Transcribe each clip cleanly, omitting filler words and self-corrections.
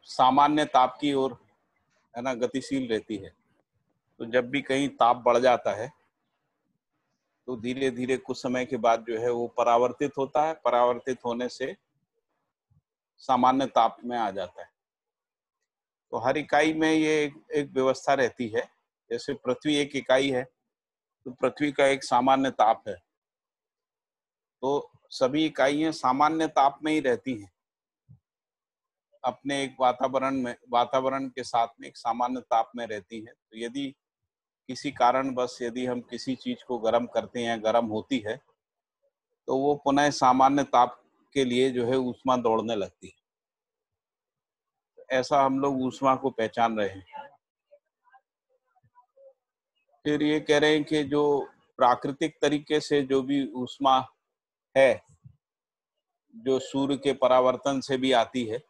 सामान्य ताप की ओर है ना गतिशील रहती है। तो जब भी कहीं ताप बढ़ जाता है तो धीरे धीरे कुछ समय के बाद जो है वो परावर्तित होता है, परावर्तित होने से सामान्य ताप में आ जाता है। तो हर इकाई में ये एक व्यवस्था रहती है। जैसे पृथ्वी एक इकाई है तो पृथ्वी का एक सामान्य ताप है, तो सभी इकाइयां सामान्य ताप में ही रहती हैं, अपने एक वातावरण के साथ में एक सामान्य ताप में रहती है। तो यदि किसी कारणवश यदि हम किसी चीज को गर्म करते हैं, गर्म होती है, तो वो पुनः सामान्य ताप के लिए जो है ऊष्मा दौड़ने लगती है। ऐसा हम लोग ऊष्मा को पहचान रहे हैं। फिर ये कह रहे हैं कि जो प्राकृतिक तरीके से जो भी ऊष्मा है, जो सूर्य के परावर्तन से भी आती है,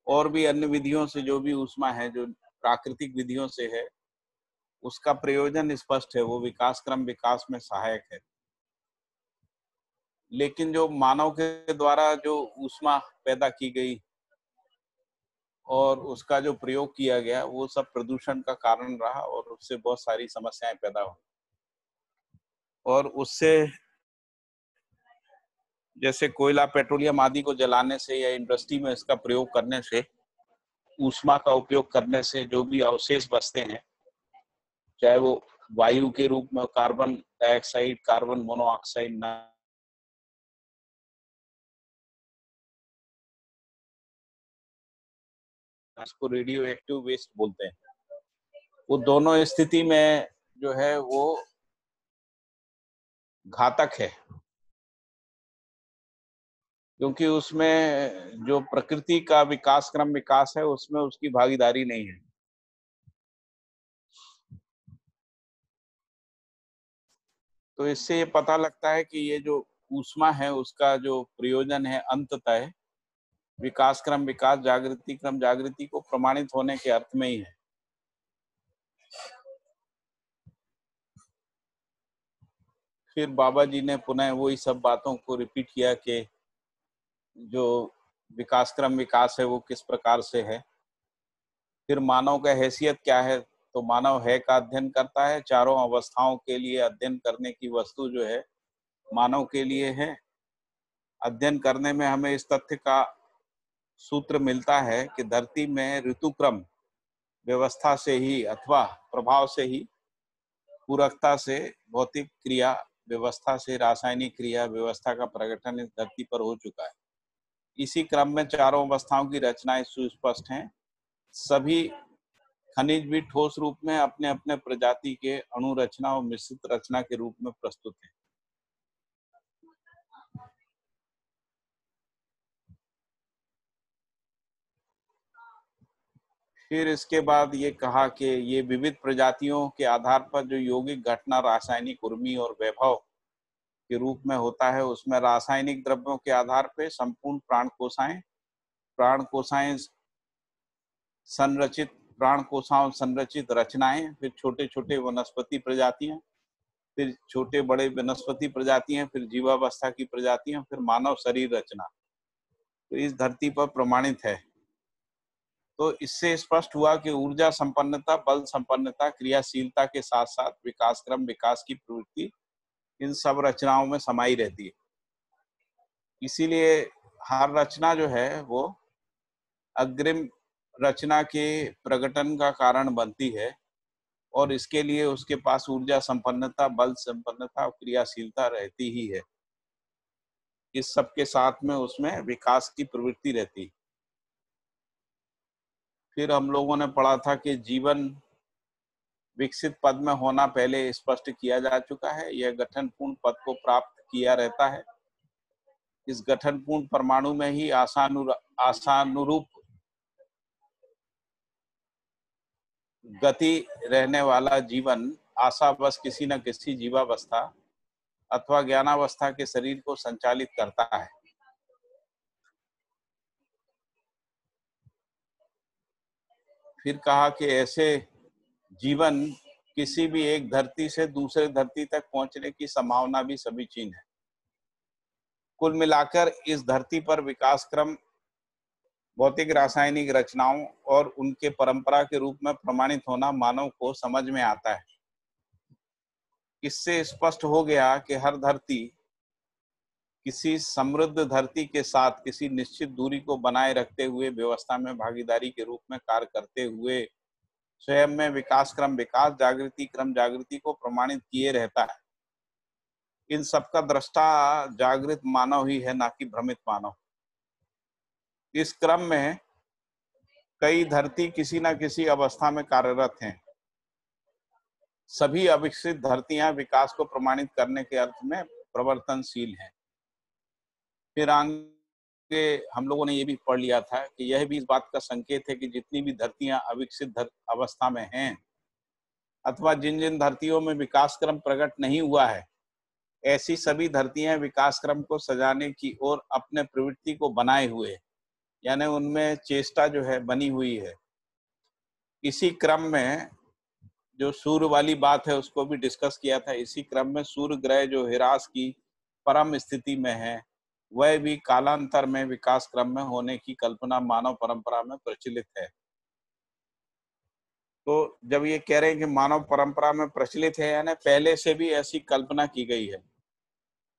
और भी अन्य विधियों से जो भी ऊष्मा है जो प्राकृतिक विधियों से है, उसका प्रयोजन स्पष्ट है, वो विकास क्रम विकास में सहायक है। लेकिन जो मानव के द्वारा जो ऊष्मा पैदा की गई और उसका जो प्रयोग किया गया, वो सब प्रदूषण का कारण रहा और उससे बहुत सारी समस्याएं पैदा हुई। और उससे जैसे कोयला, पेट्रोलियम आदि को जलाने से या इंडस्ट्री में इसका प्रयोग करने से, ऊष्मा का उपयोग करने से जो भी अवशेष बचते हैं, चाहे वो वायु के रूप में कार्बन डाइऑक्साइड, कार्बन मोनोऑक्साइड ना, इसको रेडियो एक्टिव वेस्ट बोलते हैं, वो दोनों स्थिति में जो है वो घातक है, क्योंकि उसमें जो प्रकृति का विकास क्रम विकास है उसमें उसकी भागीदारी नहीं है। तो इससे ये पता लगता है कि ये जो ऊष्मा है उसका जो प्रयोजन है अंततः विकास क्रम विकास, जागृति क्रम जागृति को प्रमाणित होने के अर्थ में ही है। फिर बाबा जी ने पुनः वही सब बातों को रिपीट किया कि जो विकास क्रम विकास है वो किस प्रकार से है। फिर मानव का हैसियत क्या है, तो मानव है का अध्ययन करता है, चारों अवस्थाओं के लिए अध्ययन करने की वस्तु जो है मानव के लिए है। अध्ययन करने में हमें इस तथ्य का सूत्र मिलता है कि धरती में ऋतुक्रम व्यवस्था से ही अथवा प्रभाव से ही, पूरकता से भौतिक क्रिया व्यवस्था से रासायनिक क्रिया व्यवस्था का प्रकटन इस धरती पर हो चुका है। इसी क्रम में चारों अवस्थाओं की रचनाएं सुस्पष्ट हैं। सभी खनिज भी ठोस रूप में अपने अपने प्रजाति के अणु रचना और मिश्रित रचना के रूप में प्रस्तुत हैं। फिर इसके बाद ये कहा कि ये विविध प्रजातियों के आधार पर जो यौगिक घटना रासायनिक उर्मी और वैभव के रूप में होता है, उसमें रासायनिक द्रव्यों के आधार पर संपूर्ण प्राण कोशाएं संरचित प्राण कोशाओं संरचित रचनाएं, फिर छोटे छोटे वनस्पति प्रजातियां, फिर छोटे बड़े वनस्पति प्रजातियां, फिर जीवावस्था की प्रजातियां, फिर मानव शरीर रचना, तो इस धरती पर प्रमाणित है। तो इससे स्पष्ट हुआ कि ऊर्जा संपन्नता, बल संपन्नता, क्रियाशीलता के साथ साथ विकास क्रम विकास की प्रवृत्ति इन सब रचनाओं में समाई रहती है। इसीलिए हर रचना जो है वो अग्रिम रचना के प्रकटन का कारण बनती है, और इसके लिए उसके पास ऊर्जा संपन्नता, बल संपन्नता और क्रियाशीलता रहती ही है। इस सब के साथ में उसमें विकास की प्रवृत्ति रहती है। फिर हम लोगों ने पढ़ा था कि जीवन विकसित पद में होना पहले स्पष्ट किया जा चुका है, यह गठनपूर्ण पद को प्राप्त किया रहता है। इस गठनपूर्ण परमाणु में ही आशानुरूप गति रहने वाला जीवन आशावश किसी न किसी जीवावस्था अथवा ज्ञानावस्था के शरीर को संचालित करता है। फिर कहा कि ऐसे जीवन किसी भी एक धरती से दूसरे धरती तक पहुंचने की संभावना भी सभी चीन है। कुल मिलाकर इस धरती पर विकास क्रम भौतिक रासायनिक रचनाओं और उनके परंपरा के रूप में प्रमाणित होना मानव को समझ में आता है। इससे स्पष्ट हो गया कि हर धरती किसी समृद्ध धरती के साथ किसी निश्चित दूरी को बनाए रखते हुए व्यवस्था में भागीदारी के रूप में कार्य करते हुए स्वयं में विकास क्रम विकास, जागृति क्रम जागृति को प्रमाणित किए रहता है। इन सबका दृष्टा जागृत मानव ही है, ना कि भ्रमित मानव। इस क्रम में कई धरती किसी न किसी अवस्था में कार्यरत हैं। सभी अविकसित धरतियां विकास को प्रमाणित करने के अर्थ में प्रवर्तनशील हैं। फिर आगे हम लोगों ने ये भी पढ़ लिया था कि यह भी इस बात का संकेत है कि जितनी भी धरतियां अविकसित अवस्था में हैं अथवा जिन जिन धरतियों में विकास क्रम प्रकट नहीं हुआ है, ऐसी सभी धरतियां विकास क्रम को सजाने की ओर अपने प्रवृत्ति को बनाए हुए, यानी उनमें चेष्टा जो है बनी हुई है। इसी क्रम में जो सूर्य वाली बात है उसको भी डिस्कस किया था। इसी क्रम में सूर्य ग्रह जो हिरास की परम स्थिति में है, वह भी कालांतर में विकास क्रम में होने की कल्पना मानव परंपरा में प्रचलित है। तो जब ये कह रहे हैं कि मानव परंपरा में प्रचलित है, यानी पहले से भी ऐसी कल्पना की गई है।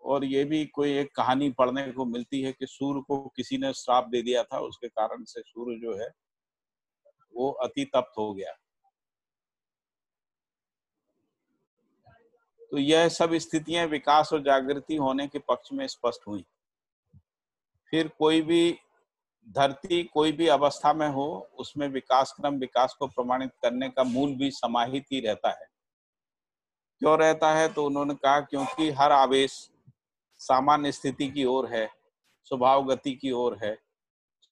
और ये भी कोई एक कहानी पढ़ने को मिलती है कि सूर्य को किसी ने श्राप दे दिया था, उसके कारण से सूर्य जो है वो अति तप्त हो गया। तो यह सब स्थितियां विकास और जागृति होने के पक्ष में स्पष्ट हुई। फिर कोई भी धरती कोई भी अवस्था में हो, उसमें विकास क्रम विकास को प्रमाणित करने का मूल भी समाहित ही रहता है। क्यों रहता है? तो उन्होंने कहा क्योंकि हर आवेश सामान्य स्थिति की ओर है, स्वभाव गति की ओर है,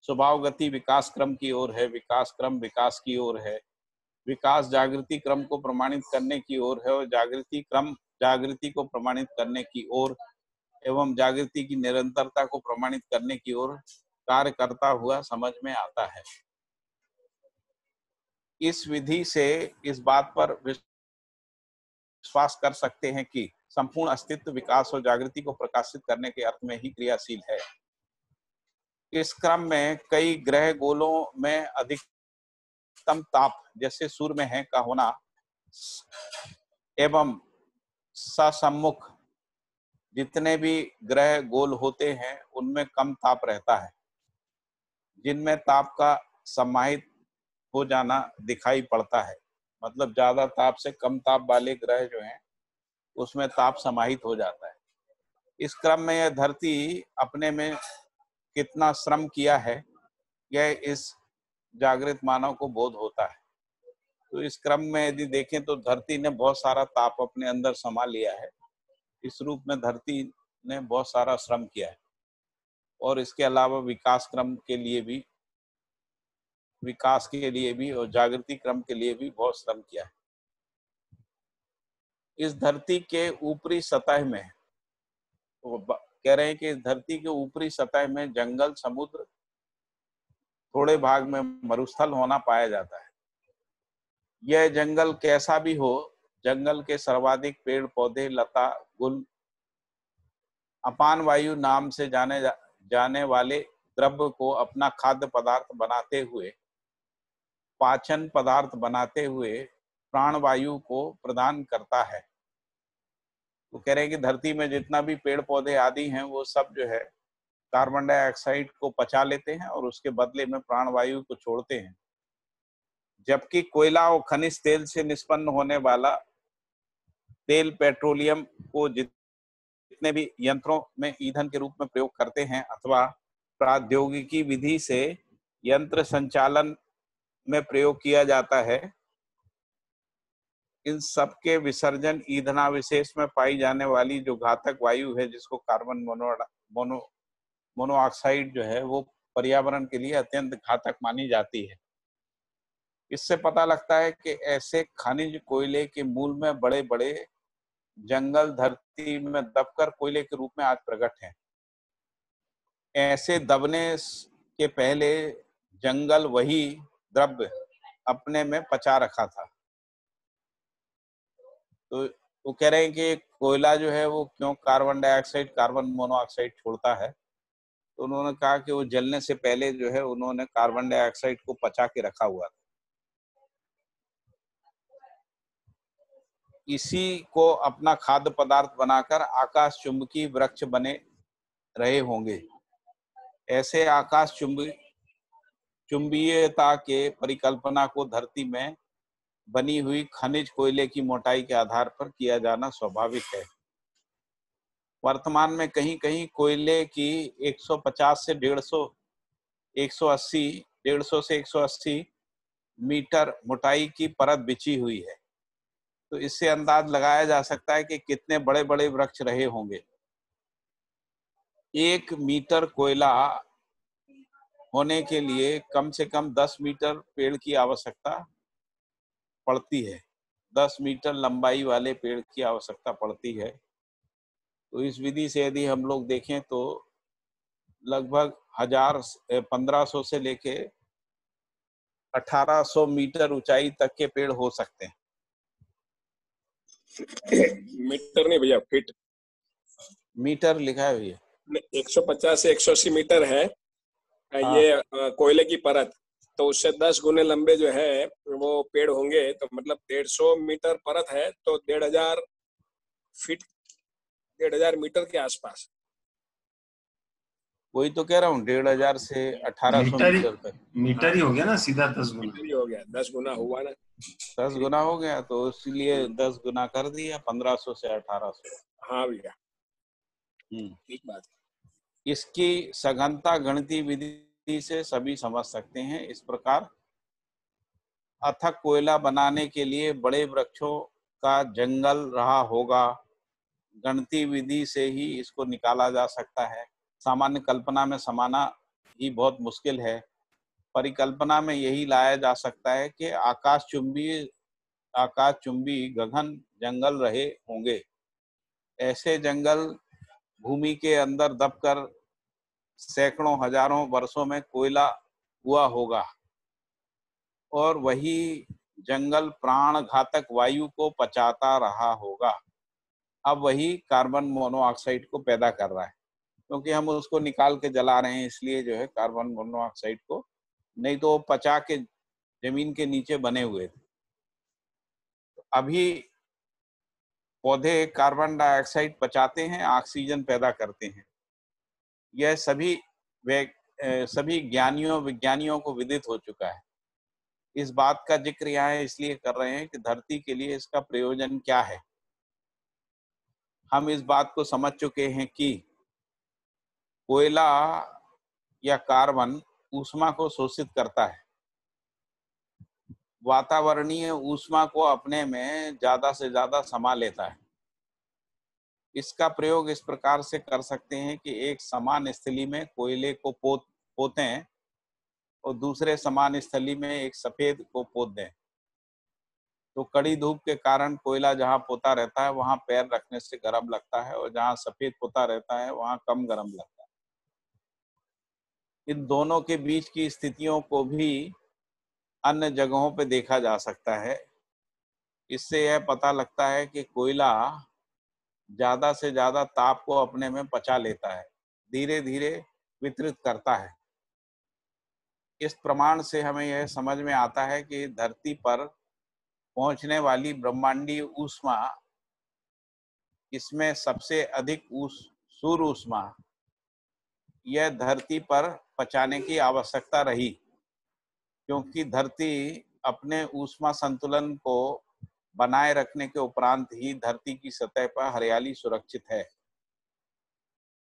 स्वभाव गति विकास क्रम की ओर है, विकास क्रम विकास की ओर है, विकास जागृति क्रम को प्रमाणित करने की ओर है और जागृति क्रम जागृति को प्रमाणित करने की ओर एवं जागृति की निरंतरता को प्रमाणित करने की ओर कार्य करता हुआ समझ में आता है। इस विधि से इस बात पर विश्वास कर सकते हैं कि संपूर्ण अस्तित्व विकास और जागृति को प्रकाशित करने के अर्थ में ही क्रियाशील है। इस क्रम में कई ग्रह गोलों में अधिकतम ताप जैसे सूर्य में है का होना एवं ससम्मुख जितने भी ग्रह गोल होते हैं उनमें कम ताप रहता है, जिनमें ताप का समाहित हो जाना दिखाई पड़ता है। मतलब ज्यादा ताप से कम ताप वाले ग्रह जो हैं उसमें ताप समाहित हो जाता है। इस क्रम में यह धरती अपने में कितना श्रम किया है, यह इस जागृत मानव को बोध होता है। तो इस क्रम में यदि देखें तो धरती ने बहुत सारा ताप अपने अंदर समा लिया है। इस रूप में धरती ने बहुत सारा श्रम किया है और इसके अलावा विकास क्रम के लिए भी, विकास के लिए भी और जागृति क्रम के लिए भी बहुत श्रम किया है। इस धरती के ऊपरी सतह में वो कह रहे हैं कि इस धरती के ऊपरी सतह में जंगल, समुद्र, थोड़े भाग में मरुस्थल होना पाया जाता है। यह जंगल कैसा भी हो, जंगल के सर्वाधिक पेड़ पौधे, लता, गुल, अपान वायु नाम से जाने वाले द्रव्य को अपना खाद्य पदार्थ बनाते हुए, पाचन पदार्थ बनाते हुए प्राणवायु को प्रदान करता है। वो कह रहे हैं कि धरती में जितना भी पेड़ पौधे आदि हैं वो सब जो है कार्बन डाइऑक्साइड को पचा लेते हैं और उसके बदले में प्राणवायु को छोड़ते हैं। जबकि कोयला और खनिज तेल से निष्पन्न होने वाला तेल, पेट्रोलियम को जितने भी यंत्रों में ईंधन के रूप में प्रयोग करते हैं अथवा प्रौद्योगिकी विधि से यंत्र संचालन में प्रयोग किया जाता है, इन सब के विसर्जन ईंधनाविशेष में पाई जाने वाली जो घातक वायु है, जिसको कार्बन मोनोऑक्साइड जो है, वो पर्यावरण के लिए अत्यंत घातक मानी जाती है। इससे पता लगता है कि ऐसे खनिज कोयले के मूल में बड़े बड़े जंगल धरती में दबकर कोयले के रूप में आज प्रकट हैं। ऐसे दबने के पहले जंगल वही द्रव्य अपने में पचा रखा था। तो वो कह रहे हैं कि कोयला जो है वो क्यों कार्बन डाइऑक्साइड, कार्बन मोनोऑक्साइड छोड़ता है, तो उन्होंने कहा कि वो जलने से पहले जो है उन्होंने कार्बन डाइऑक्साइड को पचा के रखा हुआ था। इसी को अपना खाद्य पदार्थ बनाकर आकाश चुंबकीय वृक्ष बने रहे होंगे। ऐसे आकाश चुंबीयता के परिकल्पना को धरती में बनी हुई खनिज कोयले की मोटाई के आधार पर किया जाना स्वाभाविक है। वर्तमान में कहीं कहीं कोयले की 150 से 180 150 से 180 मीटर मोटाई की परत बिछी हुई है। तो इससे अंदाज लगाया जा सकता है कि कितने बड़े बड़े वृक्ष रहे होंगे। 1 मीटर कोयला होने के लिए कम से कम 10 मीटर पेड़ की आवश्यकता पड़ती है। 10 मीटर लंबाई वाले पेड़ की आवश्यकता पड़ती है। तो इस विधि से यदि हम लोग देखें तो लगभग 1500 से लेके 1800 मीटर ऊंचाई तक के पेड़ हो सकते हैं। मीटर नहीं भैया, फीट। मीटर लिखा है भैया। 150 से 180 मीटर है। हाँ। ये कोयले की परत, तो उससे 10 गुने लंबे जो है वो पेड़ होंगे। तो मतलब 150 मीटर परत है, तो 1500 फीट, 1500 मीटर के आसपास। वही तो कह रहा हूँ, 1500 से 1800 मीटर तक। मीटर ही हो गया ना, सीधा 10 गुना। मीटर ही हो गया, 10 गुना हुआ ना। 10 गुना हो गया, तो इसलिए 10 गुना कर दिया, 1500 से 1800। हाँ भैया, ठीक बात। इसकी सघनता गणितीय विधि से सभी समझ सकते हैं। इस प्रकार अथक कोयला बनाने के लिए बड़े वृक्षों का जंगल रहा होगा। गणितीय विधि से ही इसको निकाला जा सकता है। सामान्य कल्पना में समाना ही बहुत मुश्किल है। परिकल्पना में यही लाया जा सकता है कि आकाश चुंबी गगन जंगल रहे होंगे। ऐसे जंगल भूमि के अंदर दबकर सैकड़ों हजारों वर्षों में कोयला हुआ होगा और वही जंगल प्राण घातक वायु को पचाता रहा होगा। अब वही कार्बन मोनोऑक्साइड को पैदा कर रहा है, क्योंकि हम उसको निकाल के जला रहे हैं, इसलिए जो है कार्बन मोनोऑक्साइड को, नहीं तो वो पचा के जमीन के नीचे बने हुए थे। अभी पौधे कार्बन डाइऑक्साइड पचाते हैं, ऑक्सीजन पैदा करते हैं। यह सभी विज्ञानियों को विदित हो चुका है। इस बात का जिक्र यहाँ इसलिए कर रहे हैं कि धरती के लिए इसका प्रयोजन क्या है। हम इस बात को समझ चुके हैं कि कोयला या कार्बन ऊष्मा को शोषित करता है, वातावरणीय ऊष्मा को अपने में ज्यादा से ज्यादा समा लेता है। इसका प्रयोग इस प्रकार से कर सकते हैं कि एक समान स्थली में कोयले को पोतें और दूसरे समान स्थली में एक सफेद को पोत दें। तो कड़ी धूप के कारण कोयला जहां पोता रहता है वहां पैर रखने से गर्म लगता है, और जहां सफेद पोता रहता है वहां कम गर्म लगता है। इन दोनों के बीच की स्थितियों को भी अन्य जगहों पर देखा जा सकता है। इससे यह पता लगता है कि कोयला ज्यादा से ज्यादा ताप को अपने में पचा लेता है, धीरे धीरे वितरित करता है। इस प्रमाण से हमें यह समझ में आता है कि धरती पर पहुंचने वाली ब्रह्मांडीय ऊष्मा, इसमें सबसे अधिक सूर्य ऊष्मा यह धरती पर पचाने की आवश्यकता रही, क्योंकि धरती अपने ऊष्मा संतुलन को बनाए रखने के उपरांत ही धरती की सतह पर हरियाली सुरक्षित है।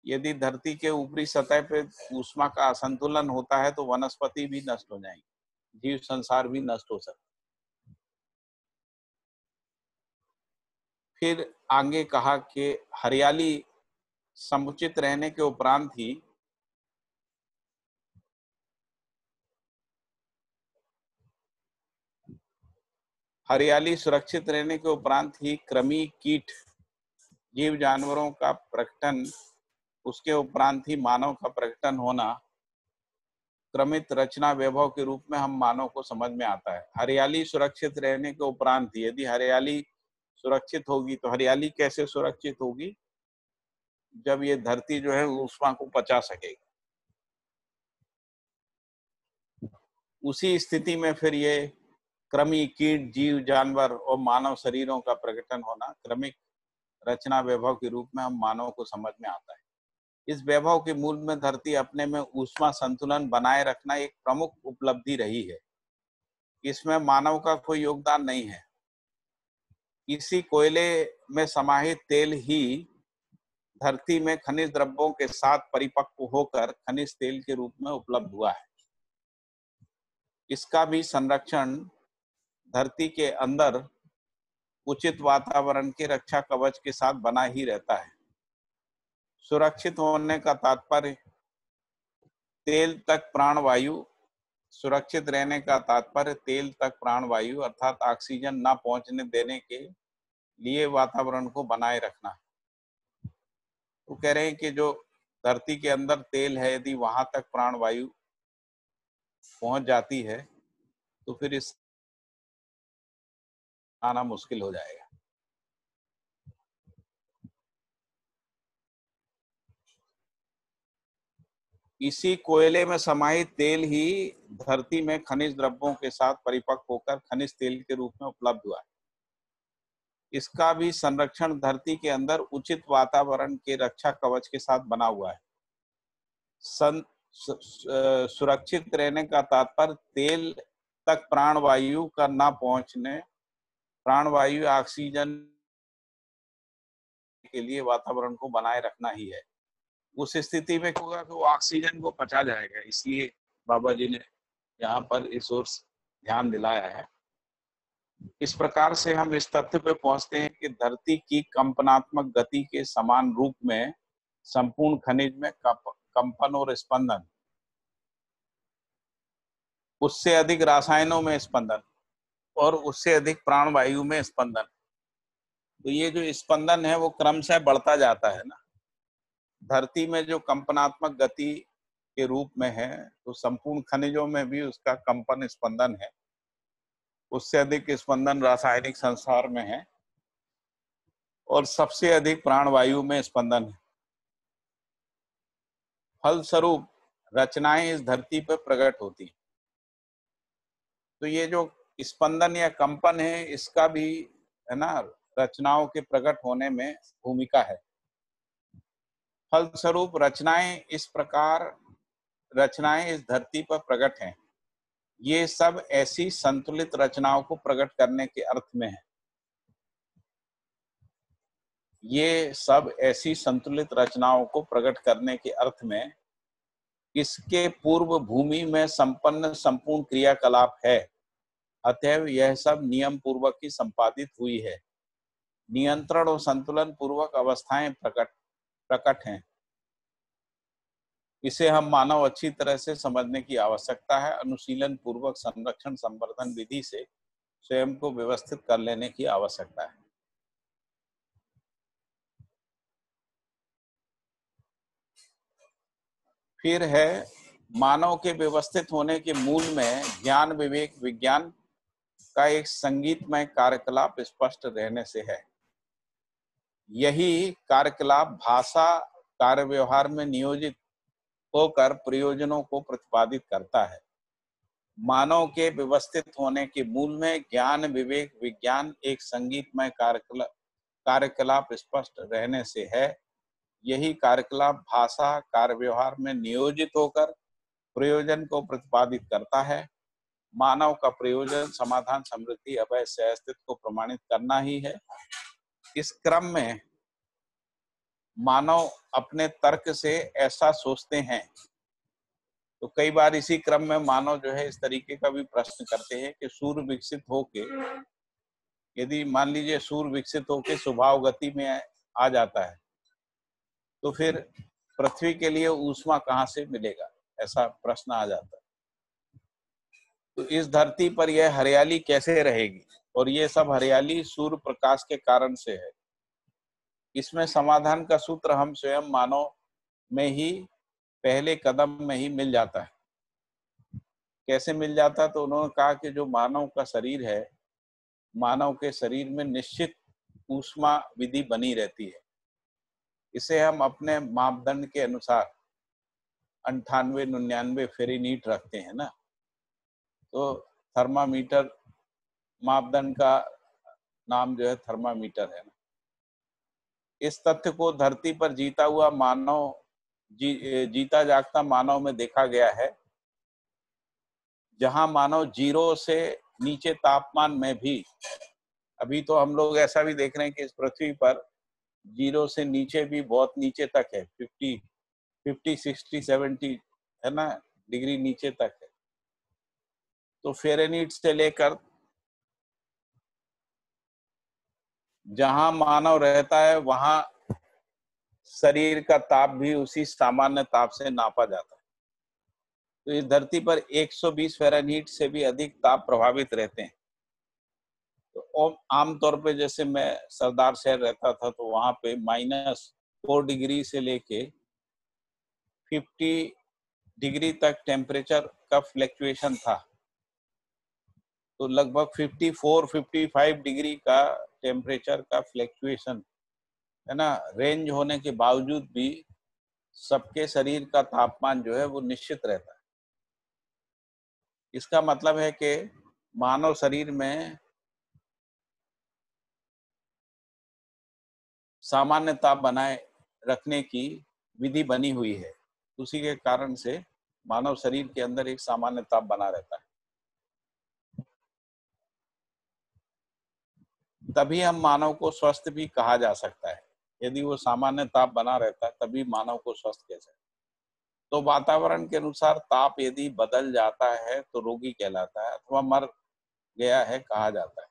यदि धरती के ऊपरी सतह पर ऊष्मा का असंतुलन होता है तो वनस्पति भी नष्ट हो जाएंगी, जीव संसार भी नष्ट हो सकता है। फिर आगे कहा कि हरियाली समुचित रहने के उपरांत ही सुरक्षित रहने के उपरांत ही कृमि कीट जीव जानवरों का प्रकटन, उसके उपरांत ही मानव का प्रकटन होना क्रमित रचना वैभव के रूप में हम मानव को समझ में आता है। हरियाली सुरक्षित रहने के उपरांत ही, यदि हरियाली सुरक्षित होगी तो हरियाली कैसे सुरक्षित होगी? जब ये धरती जो है ऊष्मा को पचा सकेगी। उसी स्थिति में फिर ये कृमि, कीट, जीव, जानवर और मानव शरीरों का प्रकटन होना क्रमिक रचना वैभव के रूप में हम मानव को समझ में आता है। इस वैभव के मूल में धरती अपने में ऊष्मा संतुलन बनाए रखना एक प्रमुख उपलब्धि रही है। इसमें मानव का कोई योगदान नहीं है। इसी कोयले में समाहित तेल ही धरती में खनिज द्रव्यों के साथ परिपक्व होकर खनिज तेल के रूप में उपलब्ध हुआ है। इसका भी संरक्षण धरती के अंदर उचित वातावरण के रक्षा कवच के साथ बना ही रहता है। सुरक्षित होने का तात्पर्य तेल तक प्राणवायु, सुरक्षित रहने का तात्पर्य तेल तक प्राणवायु अर्थात ऑक्सीजन न पहुंचने देने के लिए वातावरण को बनाए रखना है। तो कह रहे हैं कि जो धरती के अंदर तेल है, यदि वहां तक प्राणवायु पहुंच जाती है तो फिर इस आना मुश्किल हो जाएगा। इसी कोयले में समाहित तेल ही धरती में खनिज द्रव्यों के साथ परिपक्व होकर खनिज तेल के रूप में उपलब्ध हुआ है। इसका भी संरक्षण धरती के अंदर उचित वातावरण के रक्षा कवच के साथ बना हुआ है। सुरक्षित रहने का तात्पर्य तेल तक प्राणवायु का न पहुंचने, प्राणवायु ऑक्सीजन के लिए वातावरण को बनाए रखना ही है। उस स्थिति में होगा कि वो ऑक्सीजन को पचा जाएगा। इसलिए बाबा जी ने यहाँ पर इस ओर ध्यान दिलाया है। इस प्रकार से हम इस तथ्य पे पहुंचते हैं कि धरती की कंपनात्मक गति के समान रूप में संपूर्ण खनिज में कंपन और स्पंदन, उससे अधिक रासायनों में स्पंदन और उससे अधिक प्राणवायु में स्पंदन। तो ये जो स्पंदन है वो क्रमशः बढ़ता जाता है ना। धरती में जो कंपनात्मक गति के रूप में है तो संपूर्ण खनिजों में भी उसका कंपन स्पंदन है। उससे अधिक स्पंदन रासायनिक संसार में है और सबसे अधिक प्राणवायु में स्पंदन है। फलस्वरूप रचनाएं इस धरती पर प्रकट होती हैं। तो ये जो स्पंदन या कंपन है, इसका भी है ना रचनाओं के प्रकट होने में भूमिका है। फलस्वरूप रचनाएं इस धरती पर प्रकट हैं। ये सब ऐसी संतुलित रचनाओं को प्रकट करने के अर्थ में है। ये सब ऐसी संतुलित रचनाओं को प्रकट करने के अर्थ में इसके पूर्व भूमि में संपन्न संपूर्ण क्रियाकलाप है। अतएव यह सब नियम पूर्वक ही संपादित हुई है। नियंत्रण और संतुलन पूर्वक अवस्थाएं प्रकट हैं। इसे हम मानव अच्छी तरह से समझने की आवश्यकता है। अनुशीलन पूर्वक संरक्षण संवर्धन विधि से स्वयं को व्यवस्थित कर लेने की आवश्यकता है। फिर है मानव के व्यवस्थित होने के मूल में ज्ञान, विवेक, विज्ञान का एक संगीतमय कार्यकलाप स्पष्ट रहने से है। यही कार्यकलाप भाषा कार्य व्यवहार में नियोजित होकर प्रयोजनों को प्रतिपादित करता है। मानव के व्यवस्थित होने के मूल में ज्ञान, विवेक, विज्ञान एक संगीतमय कार्यकलाप स्पष्ट रहने से है। यही कार्यकलाप भाषा कार्य व्यवहार में नियोजित होकर प्रयोजन को प्रतिपादित करता है। मानव का प्रयोजन समाधान, समृद्धि, अभय से अस्तित्व को प्रमाणित करना ही है। इस क्रम में मानव अपने तर्क से ऐसा सोचते हैं। तो कई बार इसी क्रम में मानव जो है इस तरीके का भी प्रश्न करते हैं कि सूर्य विकसित होके, यदि मान लीजिए सूर्य विकसित होके स्वभाव गति में आ जाता है तो फिर पृथ्वी के लिए ऊष्मा कहाँ से मिलेगा, ऐसा प्रश्न आ जाता है। तो इस धरती पर यह हरियाली कैसे रहेगी, और ये सब हरियाली सूर्य प्रकाश के कारण से है। इसमें समाधान का सूत्र हम स्वयं मानव में ही पहले कदम में ही मिल जाता है। कैसे मिल जाता है? तो उन्होंने कहा कि जो मानव का शरीर है, मानव के शरीर में निश्चित ऊष्मा विधि बनी रहती है। इसे हम अपने मापदंड के अनुसार 98-99 फ़ारेनहीट रखते हैं ना। तो थर्मामीटर मापदंड का नाम जो है थर्मामीटर है। इस तथ्य को धरती पर जीता जागता मानव में देखा गया है, जहां मानव 0 से नीचे तापमान में भी, अभी तो हम लोग ऐसा भी देख रहे हैं कि इस पृथ्वी पर 0 से नीचे भी बहुत नीचे तक है, 50, 60, 70 है ना डिग्री नीचे तक है। तो फ़ारेनहीट से लेकर जहां मानव रहता है वहां शरीर का ताप भी उसी सामान्य ताप से नापा जाता है। तो इस धरती पर 120 फ़ारेनहीट से भी अधिक ताप प्रभावित रहते हैं। तो आमतौर पे जैसे मैं सरदार शहर रहता था तो वहां पे -4 डिग्री से लेके 50 डिग्री तक टेम्परेचर का फ्लक्चुएशन था। तो लगभग 54-55 डिग्री का टेम्परेचर का फ्लक्चुएशन है ना, रेंज होने के बावजूद भी सबके शरीर का तापमान जो है वो निश्चित रहता है। इसका मतलब है कि मानव शरीर में सामान्य ताप बनाए रखने की विधि बनी हुई है। उसी के कारण से मानव शरीर के अंदर एक सामान्य ताप बना रहता है। तभी हम मानव को स्वस्थ भी कहा जा सकता है। यदि वो सामान्य ताप बना रहता है तभी मानव को स्वस्थ कह सकते हैं। तो वातावरण के अनुसार ताप यदि बदल जाता है तो रोगी कहलाता है अथवा मर गया है कहा जाता है।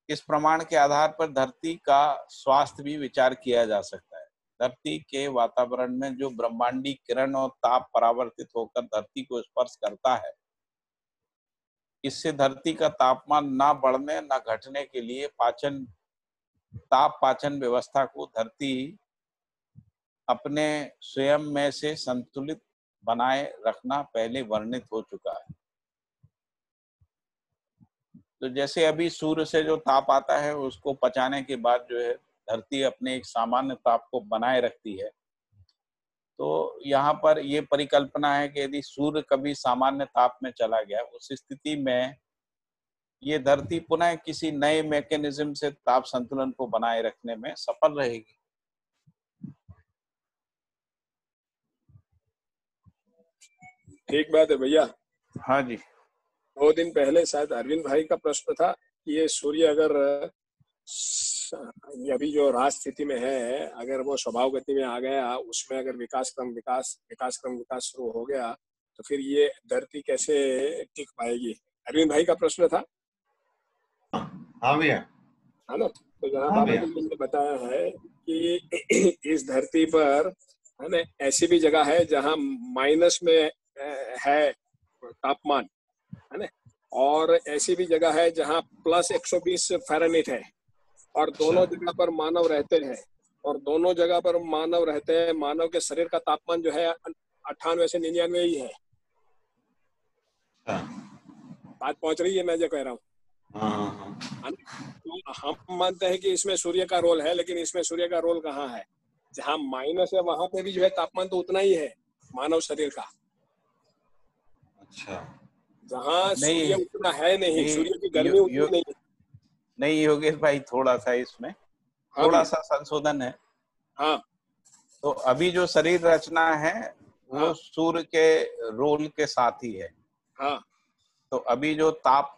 इस प्रमाण के आधार पर धरती का स्वास्थ्य भी विचार किया जा सकता है। धरती के वातावरण में जो ब्रह्मांडी किरण और ताप परावर्तित होकर धरती को स्पर्श करता है, इससे धरती का तापमान ना बढ़ने ना घटने के लिए ताप पाचन व्यवस्था को धरती अपने स्वयं में से संतुलित बनाए रखना पहले वर्णित हो चुका है। तो जैसे अभी सूर्य से जो ताप आता है उसको पचाने के बाद जो है धरती अपने एक सामान्य ताप को बनाए रखती है। तो यहाँ पर ये परिकल्पना है कि यदि सूर्य कभी सामान्य ताप में चला गया, उस स्थिति में ये धरती पुनः किसी नए मैकेनिज्म से ताप संतुलन को बनाए रखने में सफल रहेगी। ठीक बात है भैया। हाँ जी। 2 दिन पहले शायद अरविंद भाई का प्रश्न था कि ये सूर्य अगर अभी जो राज स्थिति में है, अगर वो स्वभाव गति में आ गया, उसमें अगर विकास क्रम शुरू हो गया तो फिर ये धरती कैसे टिक पाएगी? अरविंद भाई का प्रश्न था। हाँ भैया, है ना। तो जहाँ हाँ बाबा भैया, जी ने बताया है कि इस धरती पर है ना ऐसी भी जगह है जहाँ माइनस में है तापमान, है ना, और ऐसी भी जगह है जहाँ +120 फ़ारेनहीट है, और दोनों जगह पर मानव रहते हैं, और दोनों जगह पर मानव रहते हैं। मानव के शरीर का तापमान जो है 98 से 99 ही है। बात पहुंच रही है मैं जो कह रहा हूँ? हाँ। तो हम मानते हैं कि इसमें सूर्य का रोल है, लेकिन इसमें सूर्य का रोल कहाँ है? जहाँ माइनस है वहां पे भी जो है तापमान तो उतना ही है मानव शरीर का। अच्छा, जहाँ सूर्य उतना है नहीं, सूर्य की गर्मी उतनी नहीं योगेश भाई, थोड़ा सा इसमें थोड़ा सा संशोधन है। हाँ। तो अभी जो शरीर रचना है वो सूर्य के रोल के साथ ही है। हाँ। तो अभी जो ताप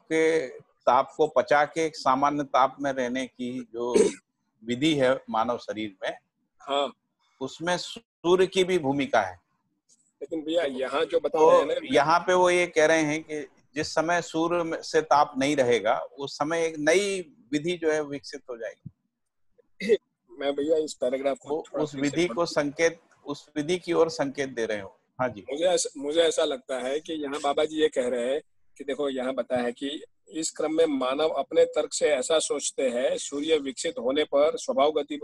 को पचा के एक सामान्य ताप में रहने की जो विधि है मानव शरीर में, हाँ, उसमें सूर्य की भी भूमिका है। लेकिन भैया यहाँ जो बता रहे हैं ना, यहाँ पे वो ये कह रहे हैं कि जिस समय सूर्य से ताप नहीं रहेगा उस समय एक नई विधि जो है विकसित हो जाएगी। मैं भैया इस पैराग्राफ को उस विधि की ओर संकेत दे रहे हो। हाँ जी। मुझे ऐसा लगता है कि यहाँ बाबा जी ये कह रहे हैं कि देखो यहाँ बताया है कि इस क्रम में मानव अपने तर्क से ऐसा सोचते हैं, सूर्य विकसित होने पर स्वभाव गति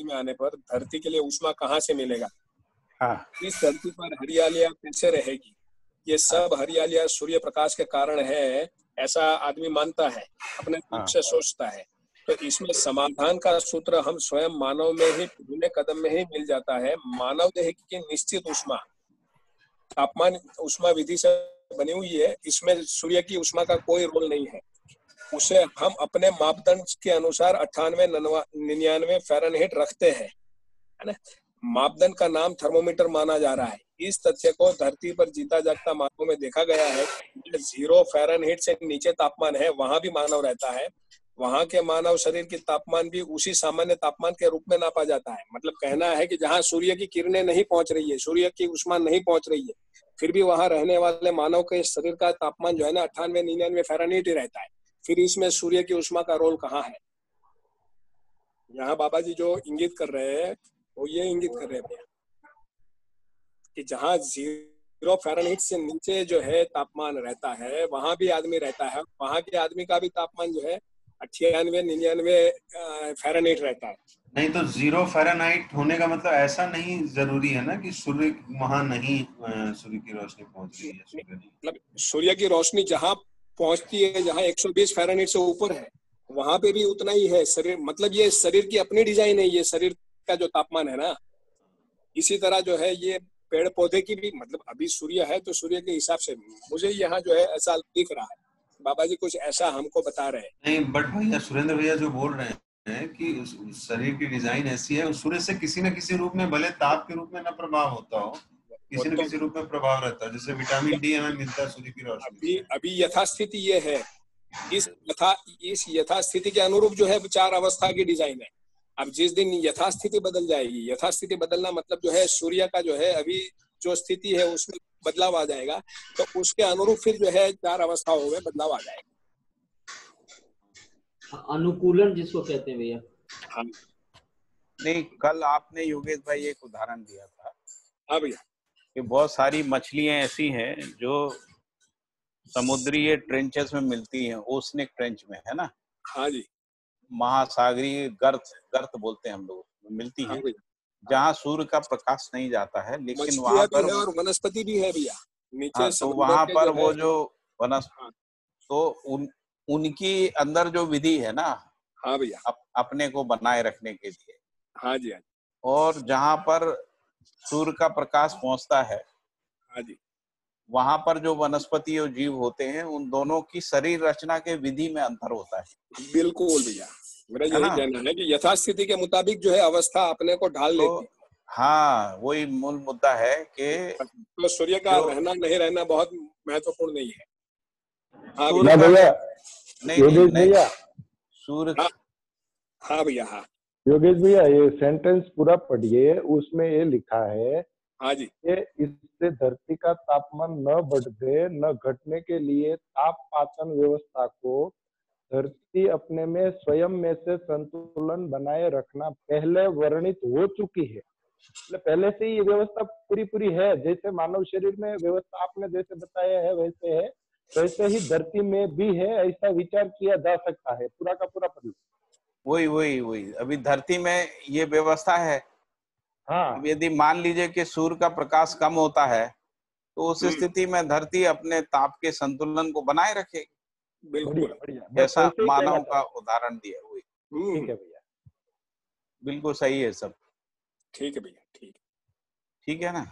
में आने पर धरती के लिए ऊष्मा कहाँ से मिलेगा? हाँ। इस धरती पर हरियालियां कैसे रहेगी? ये सब हरियालियां सूर्य प्रकाश के कारण है, ऐसा आदमी मानता है, अपने तर्क से सोचता है। तो इसमें समाधान का सूत्र हम स्वयं मानव में ही पहले कदम में ही मिल जाता है। मानव देह की निश्चित ऊष्मा तापमान ऊष्मा विधि से बनी हुई है, इसमें सूर्य की ऊष्मा का कोई रोल नहीं है। उसे हम अपने मापदंड के अनुसार 98-99 फ़ारेनहीट रखते हैं, है ना। मापदंड का नाम थर्मोमीटर माना जा रहा है। इस तथ्य को धरती पर जीता जागता मानवों में देखा गया है। 0 फ़ारेनहीट से नीचे तापमान है, वहां भी मानव रहता है। वहां के मानव शरीर की तापमान भी उसी सामान्य तापमान के रूप में नापा जाता है। मतलब कहना है कि जहां सूर्य की किरणें नहीं पहुंच रही है, सूर्य की ऊष्मा नहीं पहुंच रही है, फिर भी वहां रहने वाले मानव के शरीर का तापमान जो है ना 98-99 फ़ारेनहीट ही रहता है। फिर इसमें सूर्य की ऊष्मा का रोल कहाँ है? यहाँ बाबा जी जो इंगित कर रहे हैं वो ये इंगित कर रहे हैं भैया कि जहाँ 0 फ़ारेनहीट से नीचे जो है तापमान रहता है, वहां भी आदमी रहता है। वहां के आदमी का भी तापमान जो है 98-99 फ़ारेनहीट रहता है। नहीं तो 0 फ़ारेनहाइट होने का मतलब ऐसा नहीं जरूरी है ना कि सूर्य वहां नहीं, सूर्य की रोशनी पहुंच रही है, सूर्य नहीं। मतलब सूर्य की रोशनी जहाँ पहुंचती है, जहाँ 120 फ़ारेनहीट से ऊपर है, वहां पे भी उतना ही है शरीर। मतलब ये शरीर की अपनी डिजाइन है, ये शरीर का जो तापमान है ना। इसी तरह जो है ये पेड़ पौधे की भी, मतलब अभी सूर्य है तो सूर्य के हिसाब से मुझे यहाँ जो है ऐसा दिख रहा है। बाबा जी कुछ ऐसा हमको बता रहे हैं। नहीं, बट भैया सुरेंद्र भैया जो बोल रहे हैं कि उस शरीर की डिजाइन ऐसी है, उस सूर्य से किसी न किसी रूप में, भले ताप के रूप में न प्रभाव होता हो, किसी न तो किसी रूप में प्रभाव रहता है। जैसे विटामिन डी हमें मिलता है सूर्य की रोशनी अभी से। अभी यथास्थिति ये है, इस यथास्थिति के अनुरूप जो है 4 अवस्था की डिजाइन है। अब जिस दिन यथास्थिति बदल जाएगी, यथास्थिति बदलना मतलब जो है सूर्य का जो है अभी जो स्थिति है उसमें बदलाव आ जाएगा, तो उसके अनुरूप फिर जो है 4 अवस्थाओं में बदलाव आ जाएगा। अनुकूलन जिसको कहते हैं भैया। हाँ नहीं, कल आपने योगेश भाई एक उदाहरण दिया था हाँ भैया कि बहुत सारी मछलियां ऐसी हैं जो समुद्री ट्रेंचेस में मिलती हैं, ओसनिक ट्रेंच में, है ना, हाँ जी महासागरीय गर्त गर्त बोलते हैं हम लोग, मिलती हाँ हैं, भैया। जहाँ सूर्य का प्रकाश नहीं जाता है, लेकिन वहां मछलियां भी पर है और वनस्पति भी है भैया नीचे हाँ, तो समुद्र वहां के पर जो है। वो जो वनस्पति, हाँ तो उनकी अंदर जो विधि है ना, हाँ भैया अपने को बनाए रखने के लिए, हाँ जी हाँ जी और जहां पर सूर्य का प्रकाश पहुंचता है, हाँ जी वहां पर जो वनस्पति और जीव होते हैं, उन दोनों की शरीर रचना के विधि में अंतर होता बिल्कुल भैया। मेरा है यही ना। कहना है कि यथास्थिति के मुताबिक जो है अवस्था अपने को ढाल तो लेती हाँ, वही मूल मुद्दा है कि है। तो सूर्य का जो रहना नहीं रहना बहुत महत्वपूर्ण नहीं है। हाँ सूर्य भैया का भैया, नहीं नहीं योगेश नहीं भैया, सूर्य हाँ हाँ भैया हाँ योगेश भैया, ये सेंटेंस पूरा पढ़िए। उसमें ये लिखा है हाँ जी कि इससे धरती का तापमान न बढ़ने न घटने के लिए ताप पाचन व्यवस्था को धरती अपने में स्वयं में से संतुलन बनाए रखना पहले वर्णित हो चुकी है। मतलब पहले से ही ये व्यवस्था पूरी पूरी है। जैसे मानव शरीर में व्यवस्था आपने जैसे बताया है वैसे है, वैसे ही धरती में भी है। ऐसा विचार किया जा सकता है। पूरा का पूरा पढ़ लो। वही वही वही अभी धरती में ये व्यवस्था है। हाँ, अब यदि मान लीजिए कि सूर्य का प्रकाश कम होता है, तो उस स्थिति में धरती अपने ताप के संतुलन को बनाए रखेगी, बिल्कुल। बढ़िया बढ़िया, बस जैसा ऐसे ही कहना मानव का चाहता उदाहरण दिया हुई। हूँ। ठीक है भैया। बिल्कुल सही है सब, ठीक है भैया ठीक ठीक है ना,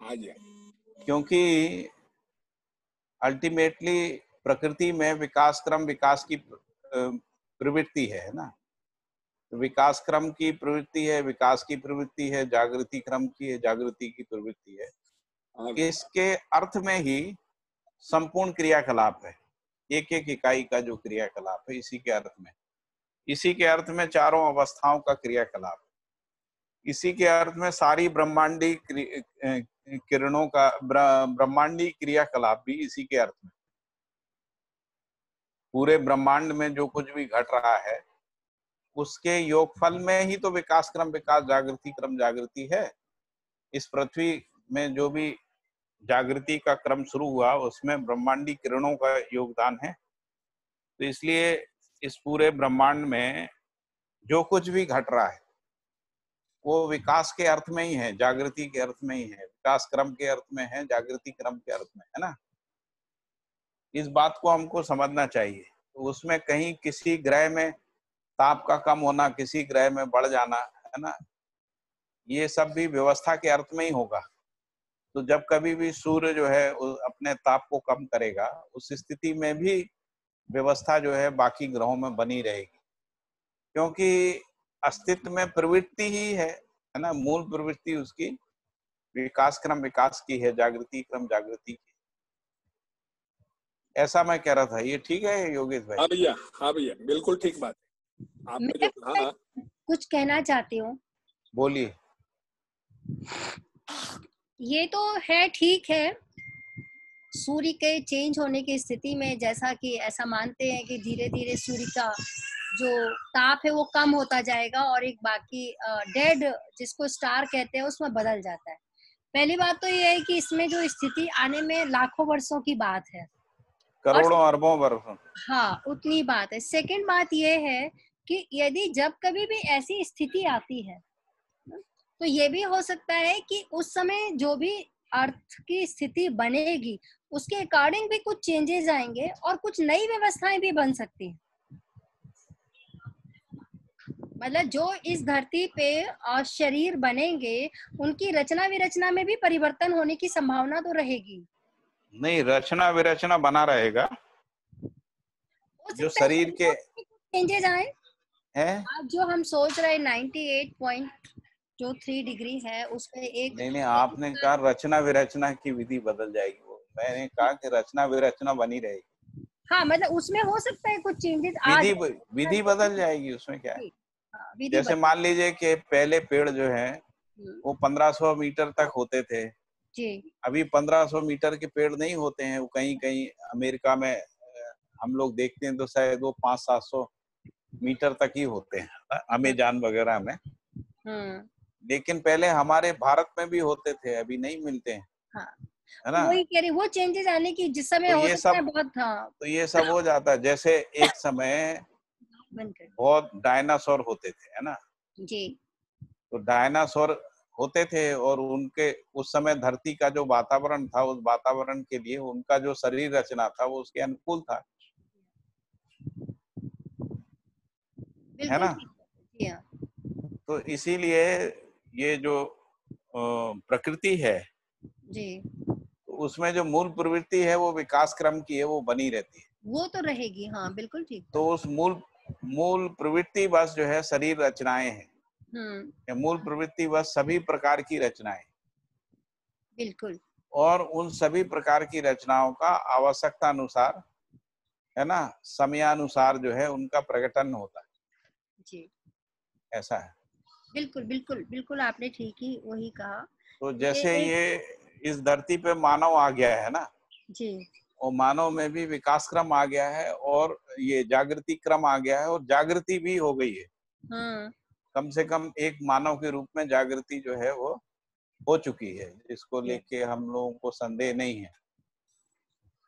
हाँ जी हाँ। क्योंकि अल्टीमेटली प्रकृति में विकास क्रम विकास की प्रवृत्ति है ना। विकास क्रम की प्रवृत्ति है, विकास की प्रवृत्ति है, जागृति क्रम की है, जागृति की प्रवृत्ति है। हाँ भैया इसके अर्थ में ही संपूर्ण क्रियाकलाप है, एक एक इकाई का जो क्रियाकलाप है, इसी के अर्थ में, इसी के अर्थ में चारों अवस्थाओं का क्रियाकलाप, इसी के अर्थ में सारी ब्रह्मांडी किरणों का ब्रह्मांडी क्रियाकलाप भी इसी के अर्थ में। पूरे ब्रह्मांड में जो कुछ भी घट रहा है उसके योगफल में ही तो विकास क्रम विकास, जागृति क्रम जागृति है। इस पृथ्वी में जो भी जागृति का क्रम शुरू हुआ उसमें ब्रह्मांडी किरणों का योगदान है। तो इसलिए इस पूरे ब्रह्मांड में जो कुछ भी घट रहा है वो विकास के अर्थ में ही है, जागृति के अर्थ में ही है, विकास क्रम के अर्थ में है, जागृति क्रम के अर्थ में है ना। इस बात को हमको समझना चाहिए। तो उसमें कहीं किसी ग्रह में ताप का कम होना, किसी ग्रह में बढ़ जाना, है ना, ये सब भी व्यवस्था के अर्थ में ही होगा। तो जब कभी भी सूर्य जो है अपने ताप को कम करेगा, उस स्थिति में भी व्यवस्था जो है बाकी ग्रहों में बनी रहेगी, क्योंकि अस्तित्व में प्रवृत्ति ही है ना, मूल प्रवृत्ति उसकी विकास क्रम विकास की है, जागृति क्रम जागृति की। ऐसा मैं कह रहा था। ये ठीक है योगेश भाई? हाँ भैया, हाँ भैया, बिल्कुल ठीक बात है आपने जो कहा। कुछ कहना चाहती हूँ। बोलिए। ये तो है, ठीक है, सूर्य के चेंज होने की स्थिति में जैसा कि ऐसा मानते हैं कि धीरे धीरे सूर्य का जो ताप है वो कम होता जाएगा और एक बाकी डेड जिसको स्टार कहते हैं उसमें बदल जाता है। पहली बात तो ये है कि इसमें जो स्थिति आने में लाखों वर्षों की बात है, करोड़ों अरबों वर्षों। हाँ, उतनी बात है। सेकंड बात ये है कि यदि जब कभी भी ऐसी स्थिति आती है तो ये भी हो सकता है कि उस समय जो भी अर्थ की स्थिति बनेगी उसके अकॉर्डिंग भी कुछ चेंजेस आएंगे और कुछ नई व्यवस्थाएं भी बन सकती हैं। मतलब जो इस धरती पे शरीर बनेंगे उनकी रचना विरचना में भी परिवर्तन होने की संभावना तो रहेगी। नहीं, रचना विरचना बना रहेगा। जो शरीर के चेंजेस आए हैं, आज जो हम सोच रहे 98.3 डिग्री है उस पे एक नहीं, आपने कहा रचना विरचना की विधि बदल जाएगी, वो मैंने कहा कि रचना विरचना बनी रहेगी। हाँ, मतलब उसमें हो सकता है कुछ चेंजेस विधि बदल जाएगी, उसमें क्या है। विधि जैसे मान लीजिए कि पहले पेड़ जो है वो 1500 मीटर तक होते थे जी। अभी 1500 मीटर के पेड़ नहीं होते हैं। वो कहीं कहीं अमेरिका में हम लोग देखते हैं तो शायद वो 500-700 मीटर तक ही होते हैं, अमेज़न वगैरह में। लेकिन पहले हमारे भारत में भी होते थे, अभी नहीं मिलते हैं। हाँ, है ना? वही कह रही, वो चेंजेस आने की जिस समय तो हो ये सकता है सब बहुत। हाँ, तो ये सब हो जाता है। जैसे एक समय बहुत डायनासोर होते थे, है ना जी। तो डायनासोर होते थे और उनके उस समय धरती का जो वातावरण था, उस वातावरण के लिए उनका जो शरीर रचना था वो उसके अनुकूल था, है ना? तो इसीलिए ये जो प्रकृति है जी, तो उसमें जो मूल प्रवृत्ति है वो विकास क्रम की है, वो बनी रहती है। वो तो रहेगी, हाँ बिल्कुल ठीक। तो उस मूल प्रवृत्ति बस जो है शरीर रचनाएं हैं। मूल प्रवृत्ति बस सभी प्रकार की रचनाएं, बिल्कुल। और उन सभी प्रकार की रचनाओं का आवश्यकता अनुसार, है ना, समयानुसार जो है उनका प्रकटन होता है। जी, ऐसा है। बिल्कुल बिल्कुल बिल्कुल, आपने ठीक ही वही कहा। तो जैसे ये इस धरती पे मानव आ गया है ना जी, और मानव में भी विकास क्रम आ गया है और ये जागृति क्रम आ गया है और जागृति भी हो गई है। कम से कम एक मानव के रूप में जागृति जो है वो हो चुकी है, इसको लेके हम लोगों को संदेह नहीं है।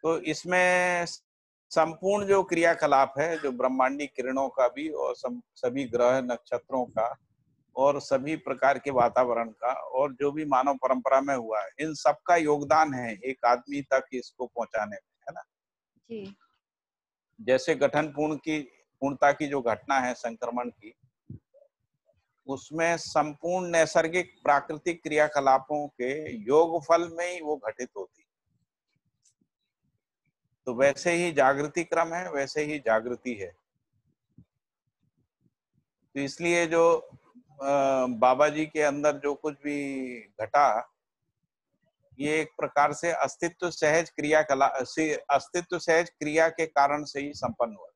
तो इसमें संपूर्ण जो क्रियाकलाप है, जो ब्रह्मांडी किरणों का भी और सभी ग्रह नक्षत्रों का और सभी प्रकार के वातावरण का और जो भी मानव परंपरा में हुआ है, इन सब का योगदान है एक आदमी तक इसको पहुंचाने में, है ना जी। जैसे पूर्णता की जो घटना है संक्रमण की, उसमें संपूर्ण नैसर्गिक प्राकृतिक क्रियाकलापों के योगफल में ही वो घटित होती। तो वैसे ही जागृति क्रम है, वैसे ही जागृति है। तो इसलिए जो बाबा जी के अंदर जो कुछ भी घटा, ये एक प्रकार से अस्तित्व सहज क्रिया के कारण से ही संपन्न हुआ।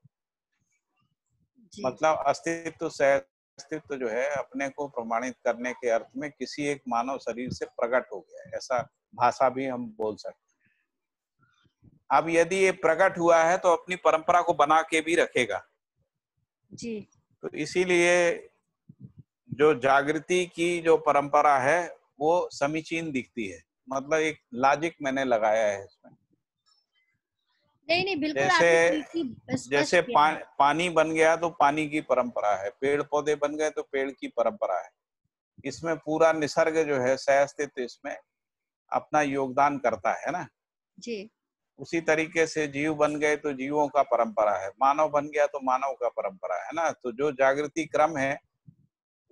मतलब अस्तित्व जो है अपने को प्रमाणित करने के अर्थ में किसी एक मानव शरीर से प्रकट हो गया, ऐसा भाषा भी हम बोल सकते हैं। अब यदि ये प्रकट हुआ है तो अपनी परंपरा को बना के भी रखेगा जी। तो इसीलिए जो जागृति की जो परंपरा है वो समीचीन दिखती है। मतलब एक लॉजिक मैंने लगाया है इसमें। नहीं बिल्कुल, जैसे पानी बन गया तो पानी की परंपरा है, पेड़ पौधे बन गए तो पेड़ की परंपरा है। इसमें पूरा निसर्ग जो है सहअस्तित्व इसमें अपना योगदान करता है ना जी। उसी तरीके से जीव बन गए तो जीवों का परंपरा है, मानव बन गया तो मानव का परंपरा है ना। तो जो जागृति क्रम है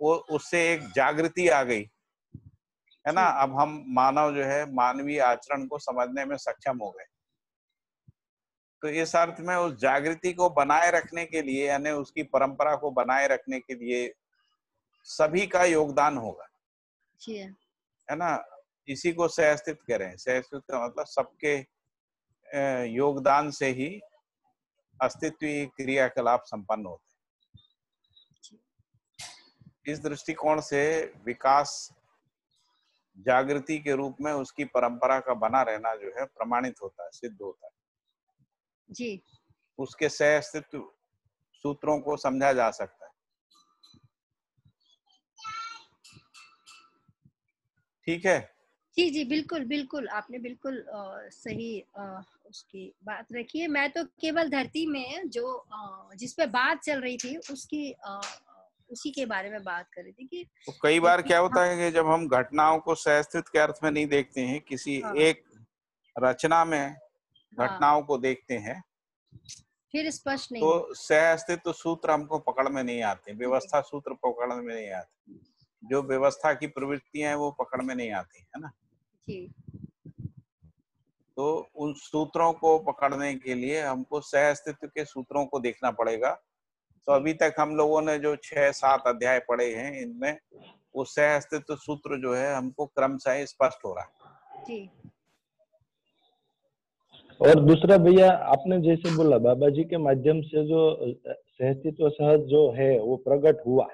वो उससे एक जागृति आ गई है ना। जी। अब हम मानव जो है मानवीय आचरण को समझने में सक्षम हो गए। तो इस अर्थ में उस जागृति को बनाए रखने के लिए, यानी उसकी परंपरा को बनाए रखने के लिए सभी का योगदान होगा, जी। है ना। इसी को सहअस्तित्व कह रहे हैं। सहअस्तित्व का मतलब सबके योगदान से ही अस्तित्वीय क्रियाकलाप संपन्न होते हैं। इस दृष्टिकोण से विकास जागृति के रूप में उसकी परंपरा का बना रहना जो है प्रमाणित होता है, सिद्ध होता है। जी। उसके सहअस्तित्व सूत्रों को समझा जा सकता है। ठीक है। जी, जी, बिल्कुल, बिल्कुल, आपने बिल्कुल सही उसकी बात रखी है। मैं तो केवल धरती में जो जिस पे बात चल रही थी उसकी उसी के बारे में बात कर रही थी कि तो कई बार धरती। क्या होता है कि जब हम घटनाओं को सहअस्तित्व के अर्थ में नहीं देखते हैं, किसी हाँ, एक रचना में हाँ, घटनाओं को देखते हैं, फिर स्पष्ट नहीं होता। तो सहअस्तित्व सूत्र हमको पकड़ में नहीं आते, व्यवस्था सूत्र पकड़ में नहीं आते, जो व्यवस्था की प्रवृत्तियां हैं वो पकड़ में नहीं आती, है ना। जी। तो उन सूत्रों को पकड़ने के लिए हमको सहअस्तित्व के सूत्रों को देखना पड़ेगा। तो जी। अभी तक हम लोगों ने जो 6-7 अध्याय पढ़े हैं, इनमें वो सहअस्तित्व सूत्र जो है हमको क्रमशः स्पष्ट हो रहा है। जी। और दूसरा भैया, आपने जैसे बोला बाबा जी के माध्यम से जो सहअस्तित्व सहज जो है वो प्रकट हुआ,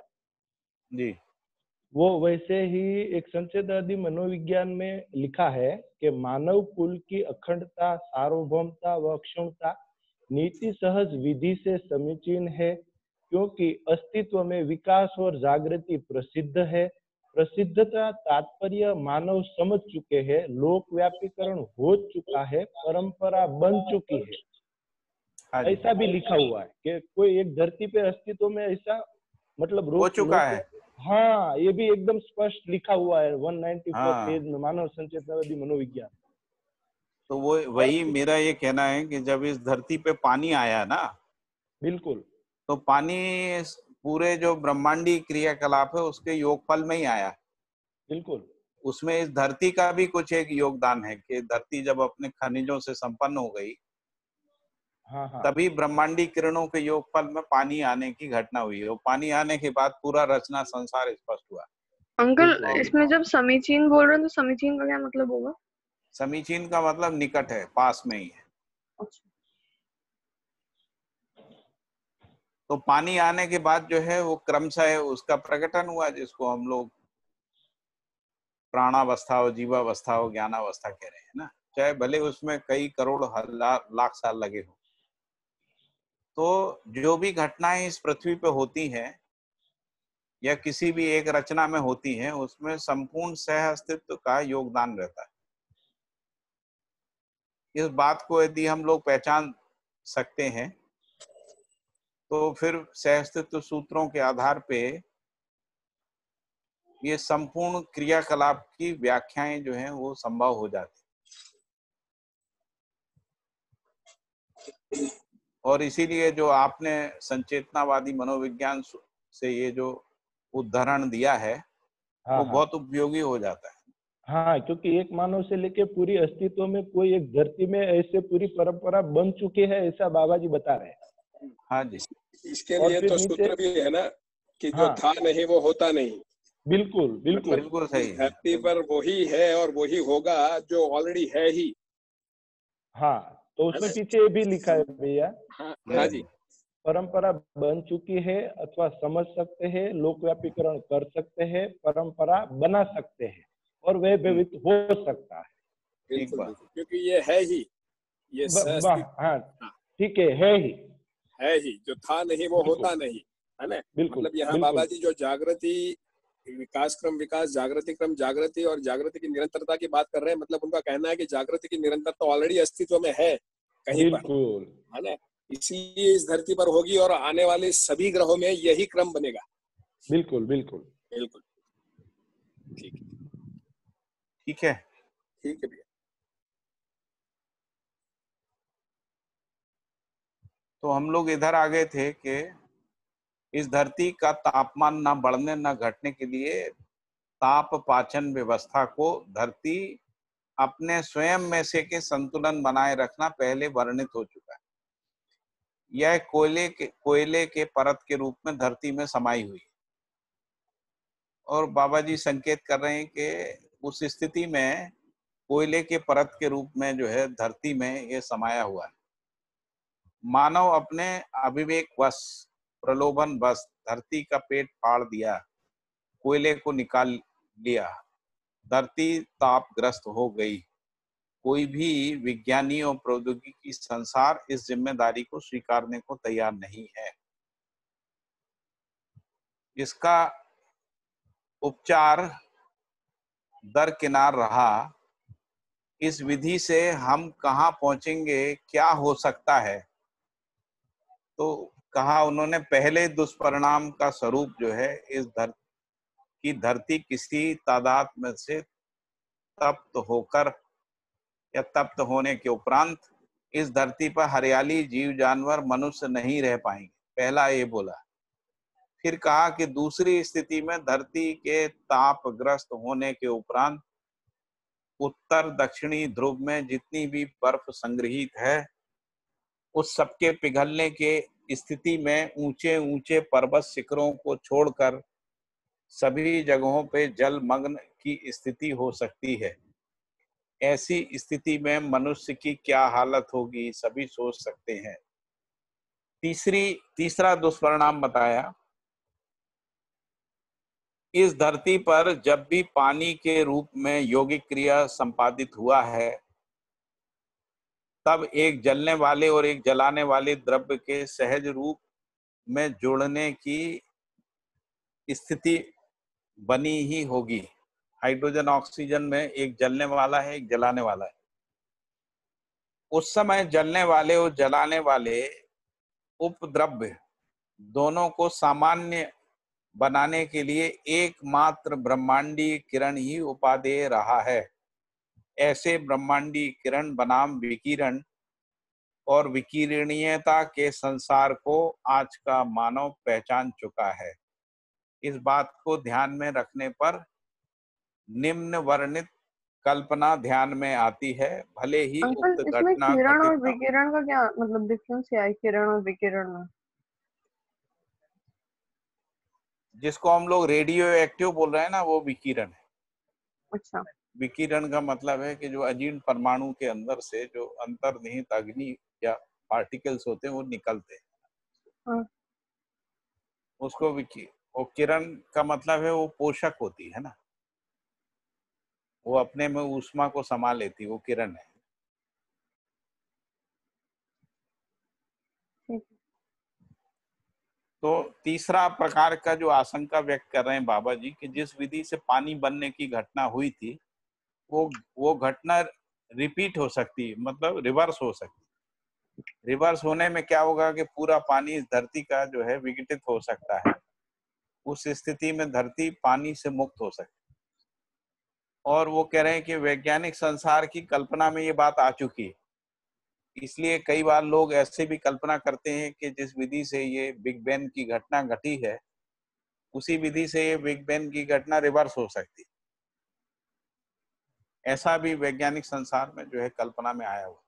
जी। वो वैसे ही एक संचेतवादी मनोविज्ञान में लिखा है कि मानव कुल की अखंडता, सार्वभौमता व अक्षुण्णता नीति सहज विधि से समीचीन है, क्योंकि अस्तित्व में विकास और जागृति प्रसिद्ध है। प्रसिद्धता तात्पर्य मानव समझ चुके हैं, लोक व्यापीकरण हो चुका है, परंपरा बन चुकी है। हाँ जी, ऐसा भी लिखा हुआ है कि कोई एक धरती पे अस्तित्व में ऐसा मतलब हो चुका है। हाँ, ये भी एकदम स्पष्ट लिखा हुआ है 194 हाँ, पेज में, मानव संचेतनवादी मनोविज्ञान। तो वो वही मेरा ये कहना है कि जब इस धरती पे पानी आया ना, बिल्कुल तो पानी पूरे जो ब्रह्मांडी क्रियाकलाप है उसके योगफल में ही आया। बिल्कुल। उसमें इस धरती का भी कुछ एक योगदान है कि धरती जब अपने खनिजों से संपन्न हो गई, हाँ हाँ तभी ब्रह्मांडी किरणों के योगफल में पानी आने की घटना हुई है। और पानी आने के बाद पूरा रचना संसार स्पष्ट हुआ। अंकल, बिल्कुल। इसमें जब समीचीन बोल रहे हैं तो समीचीन का क्या मतलब होगा? समीचीन का मतलब निकट है, पास में ही है। अच्छा। तो पानी आने के बाद जो है वो क्रमशः उसका प्रकटन हुआ, जिसको हम लोग प्राणावस्था और जीवावस्था और ज्ञानावस्था कह रहे हैं ना। चाहे भले उसमें कई करोड़ हजार लाख साल लगे हो, तो जो भी घटनाएं इस पृथ्वी पे होती हैं या किसी भी एक रचना में होती हैं, उसमें संपूर्ण सह अस्तित्व का योगदान रहता है। इस बात को यदि हम लोग पहचान सकते हैं, तो फिर सह अस्तित्व सूत्रों के आधार पे ये संपूर्ण क्रियाकलाप की व्याख्याएं जो हैं वो संभव हो जाती। और इसीलिए जो आपने संचेतनावादी मनोविज्ञान से ये जो उदाहरण दिया है, हाँ वो हाँ बहुत उपयोगी हो जाता है। हाँ, क्योंकि एक मानव से लेके पूरी अस्तित्व में कोई एक धरती में ऐसे पूरी परंपरा बन चुकी है, ऐसा बाबा जी बता रहे हैं। हाँ जी, इसके और लिए फिर तो नीचे सूत्र भी है ना कि जो हाँ था नहीं वो होता नहीं। बिल्कुल बिल्कुल मतलब बिल्कुल सही है। धरती पर वही है और वही होगा जो ऑलरेडी है ही। हाँ, तो है उसमें ना? पीछे ये भी लिखा है भैया हाँ कि हाँ जी, परंपरा बन चुकी है अथवा समझ सकते हैं, लोक व्यापीकरण कर सकते हैं, परंपरा बना सकते हैं और वह भवित हो सकता है। ठीक बिल्कुल बात। बिल्कुल, क्योंकि ये है ही, ये सहअस्तित्व हाँ हाँ, ठीक है ही। है ही, जो था नहीं वो बिल्कुल होता नहीं, है ना। बिल्कुल मतलब यहाँ बिल्कुल बाबा जी जो जागृति, विकास क्रम विकास, जागृति क्रम जागृति और जागृति की निरंतरता की बात कर रहे हैं। मतलब उनका कहना है कि जागृति की निरंतरता ऑलरेडी अस्तित्व में है कहीं पर, बिल्कुल है ना। इसलिए इस धरती पर होगी और आने वाले सभी ग्रहों में यही क्रम बनेगा। बिल्कुल बिल्कुल बिल्कुल ठीक है, ठीक है। ठीक है भैया। तो हम लोग इधर आ गए थे कि इस धरती का तापमान ना बढ़ने ना घटने के लिए ताप पाचन व्यवस्था को धरती अपने स्वयं में से के संतुलन बनाए रखना पहले वर्णित हो चुका है। यह कोयले के परत के रूप में धरती में समाई हुई है। और बाबा जी संकेत कर रहे हैं कि उस स्थिति में कोयले के परत के रूप में जो है धरती में ये समाया हुआ है। मानव अपने अविवेक वश, प्रलोभन वश धरती का पेट फाड़ दिया, कोयले को निकाल लिया, धरती तापग्रस्त हो गई। कोई भी विज्ञानी और प्रौद्योगिकी संसार इस जिम्मेदारी को स्वीकारने को तैयार नहीं है। इसका उपचार दरकिनार रहा। इस विधि से हम कहाँ पहुंचेंगे, क्या हो सकता है? तो कहा उन्होंने, पहले दुष्परिणाम का स्वरूप जो है इस धरती किसी तादाद में से तप्त होकर या तप्त होने के उपरांत इस धरती पर हरियाली, जीव जानवर, मनुष्य नहीं रह पाएंगे। पहला ये बोला। फिर कहा कि दूसरी स्थिति में धरती के तापग्रस्त होने के उपरांत उत्तर दक्षिणी ध्रुव में जितनी भी बर्फ संग्रहित है उस सबके पिघलने के स्थिति में ऊंचे ऊंचे पर्वत शिखरों को छोड़कर सभी जगहों पे जलमग्न की स्थिति हो सकती है। ऐसी स्थिति में मनुष्य की क्या हालत होगी, सभी सोच सकते हैं। तीसरा दुष्परिणाम बताया, इस धरती पर जब भी पानी के रूप में यौगिक क्रिया संपादित हुआ है तब एक जलने वाले और एक जलाने वाले द्रव्य के सहज रूप में जोड़ने की स्थिति बनी ही होगी। हाइड्रोजन ऑक्सीजन में एक जलने वाला है, एक जलाने वाला है। उस समय जलने वाले और जलाने वाले उपद्रव्य दोनों को सामान्य बनाने के लिए एकमात्र ब्रह्मांडीय किरण ही उपादेय रहा है। ऐसे ब्रह्मांडीय किरण बनाम विकिरण और विकिरणीयता के संसार को आज का मानव पहचान चुका है। इस बात को ध्यान में रखने पर निम्न वर्णित कल्पना ध्यान में आती है, भले ही अंकल, उक्त इसमें घटना किरण और घटित न हो। विकिरण का क्या मतलब डिफरेंस क्या है, किरण और विकिरण में? जिसको हम लोग रेडियो एक्टिव बोल रहे हैं ना, वो विकिरण है। अच्छा। विकिरण का मतलब है कि जो अजीर्ण परमाणु के अंदर से जो अंतर्निहित अग्नि या पार्टिकल्स होते हैं वो निकलते हैं, हाँ। उसको वो किरण का मतलब है वो पोषक होती है ना, वो अपने में ऊष्मा को समा लेती, वो किरण है। ठीक। तो तीसरा प्रकार का जो आशंका व्यक्त कर रहे हैं बाबा जी कि जिस विधि से पानी बनने की घटना हुई थी वो घटना रिपीट हो सकती, मतलब रिवर्स हो सकती। रिवर्स होने में क्या होगा कि पूरा पानी इस धरती का जो है विघटित हो सकता है। उस स्थिति में धरती पानी से मुक्त हो सकती। और वो कह रहे हैं कि वैज्ञानिक संसार की कल्पना में ये बात आ चुकी है। इसलिए कई बार लोग ऐसे भी कल्पना करते हैं कि जिस विधि से ये बिग बैंग की घटना घटी है उसी विधि से ये बिग बैंग की घटना रिवर्स हो सकती है। ऐसा भी वैज्ञानिक संसार में जो है कल्पना में आया हुआ।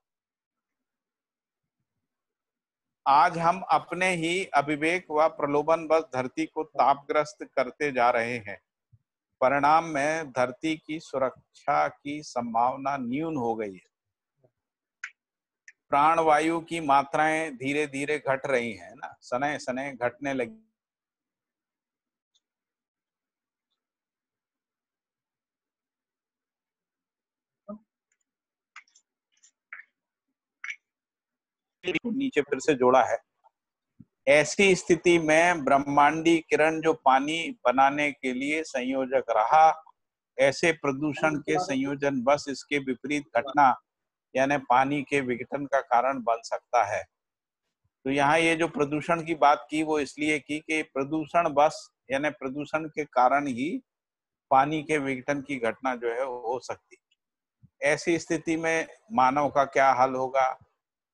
आज हम अपने ही अविवेक व प्रलोभन बस धरती को तापग्रस्त करते जा रहे हैं। परिणाम में धरती की सुरक्षा की संभावना न्यून हो गई है। प्राणवायु की मात्राएं धीरे धीरे घट रही है ना, सने सने घटने लगी। नीचे फिर से जोड़ा है। ऐसी स्थिति में ब्रह्मांडीय किरण जो पानी बनाने के लिए संयोजक रहा, ऐसे प्रदूषण के संयोजन बस इसके विपरीत घटना यानी पानी के विघटन का कारण बन सकता है। तो यहाँ ये जो प्रदूषण की बात की वो इसलिए की कि प्रदूषण बस यानी प्रदूषण के कारण ही पानी के विघटन की घटना जो है हो सकती। ऐसी स्थिति में मानव का क्या हाल होगा?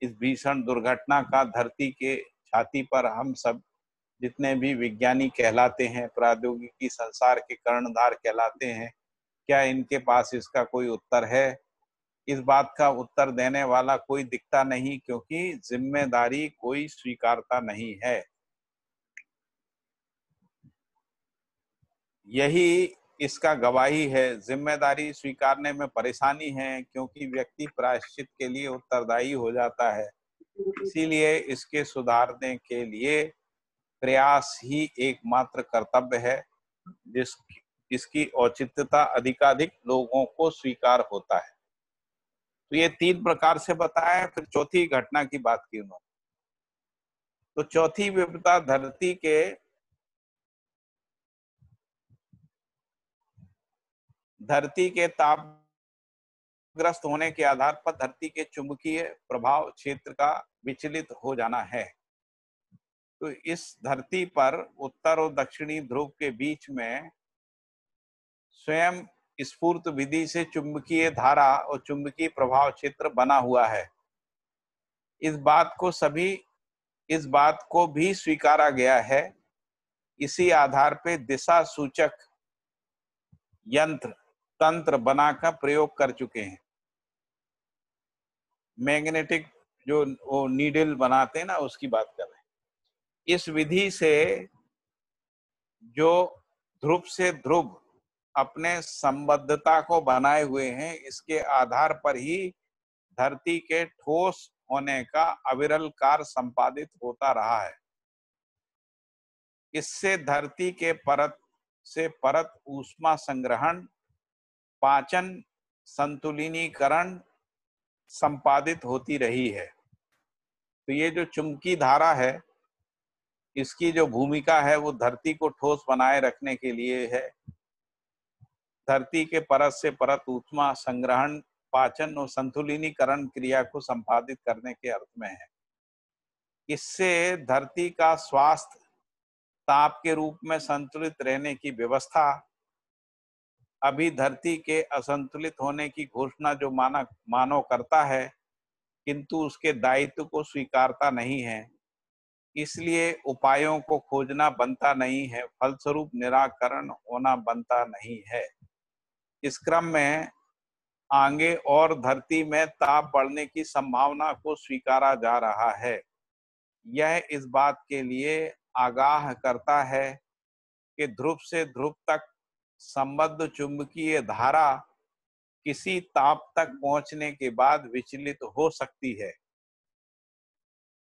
इस भीषण दुर्घटना का धरती के छाती पर हम सब जितने भी विज्ञानी कहलाते हैं, प्रौद्योगिकी संसार के कर्णधार कहलाते हैं, क्या इनके पास इसका कोई उत्तर है? इस बात का उत्तर देने वाला कोई दिखता नहीं, क्योंकि जिम्मेदारी कोई स्वीकारता नहीं है। यही इसका गवाही है। जिम्मेदारी स्वीकारने में परेशानी है, क्योंकि व्यक्ति प्रायश्चित के लिए उत्तरदायी हो जाता है। इसीलिए इसके सुधारने के लिए प्रयास ही एकमात्र कर्तव्य है, जिसकी औचित्यता अधिकाधिक लोगों को स्वीकार होता है। तो ये 3 प्रकार से बताया। फिर चौथी घटना की बात की उन्होंने। तो चौथी विपदा धरती के तापग्रस्त होने के आधार पर धरती के चुंबकीय प्रभाव क्षेत्र का विचलित हो जाना है। तो इस धरती पर उत्तर और दक्षिणी ध्रुव के बीच में स्वयं स्फूर्त विधि से चुंबकीय धारा और चुंबकीय प्रभाव क्षेत्र बना हुआ है। इस बात को भी स्वीकारा गया है। इसी आधार पे दिशा सूचक तंत्र बनाकर प्रयोग कर चुके हैं। मैग्नेटिक जो वो नीडल बनाते हैं ना, उसकी बात कर रहे हैं। इस विधि से जो ध्रुव से ध्रुव अपने संबद्धता को बनाए हुए हैं, इसके आधार पर ही धरती के ठोस होने का अविरल कार्य संपादित होता रहा है। इससे धरती के परत से परत ऊष्मा संग्रहण, पाचन, संतुलिनीकरण संपादित होती रही है। तो ये जो चुंबकीय धारा है, इसकी जो भूमिका है वो धरती को ठोस बनाए रखने के लिए है। धरती के परत से परत ऊष्मा संग्रहण, पाचन और संतुलिनीकरण क्रिया को संपादित करने के अर्थ में है। इससे धरती का स्वास्थ्य ताप के रूप में संतुलित रहने की व्यवस्था, अभी धरती के असंतुलित होने की घोषणा जो मानव करता है, किंतु उसके दायित्व को स्वीकारता नहीं है, इसलिए उपायों को खोजना बनता नहीं है, फलस्वरूप निराकरण होना बनता नहीं है। इस क्रम में आगे और धरती में ताप बढ़ने की संभावना को स्वीकारा जा रहा है। यह इस बात के लिए आगाह करता है कि ध्रुव से ध्रुव तक संबद्ध चुंबकीय धारा किसी ताप तक पहुंचने के बाद विचलित हो सकती है।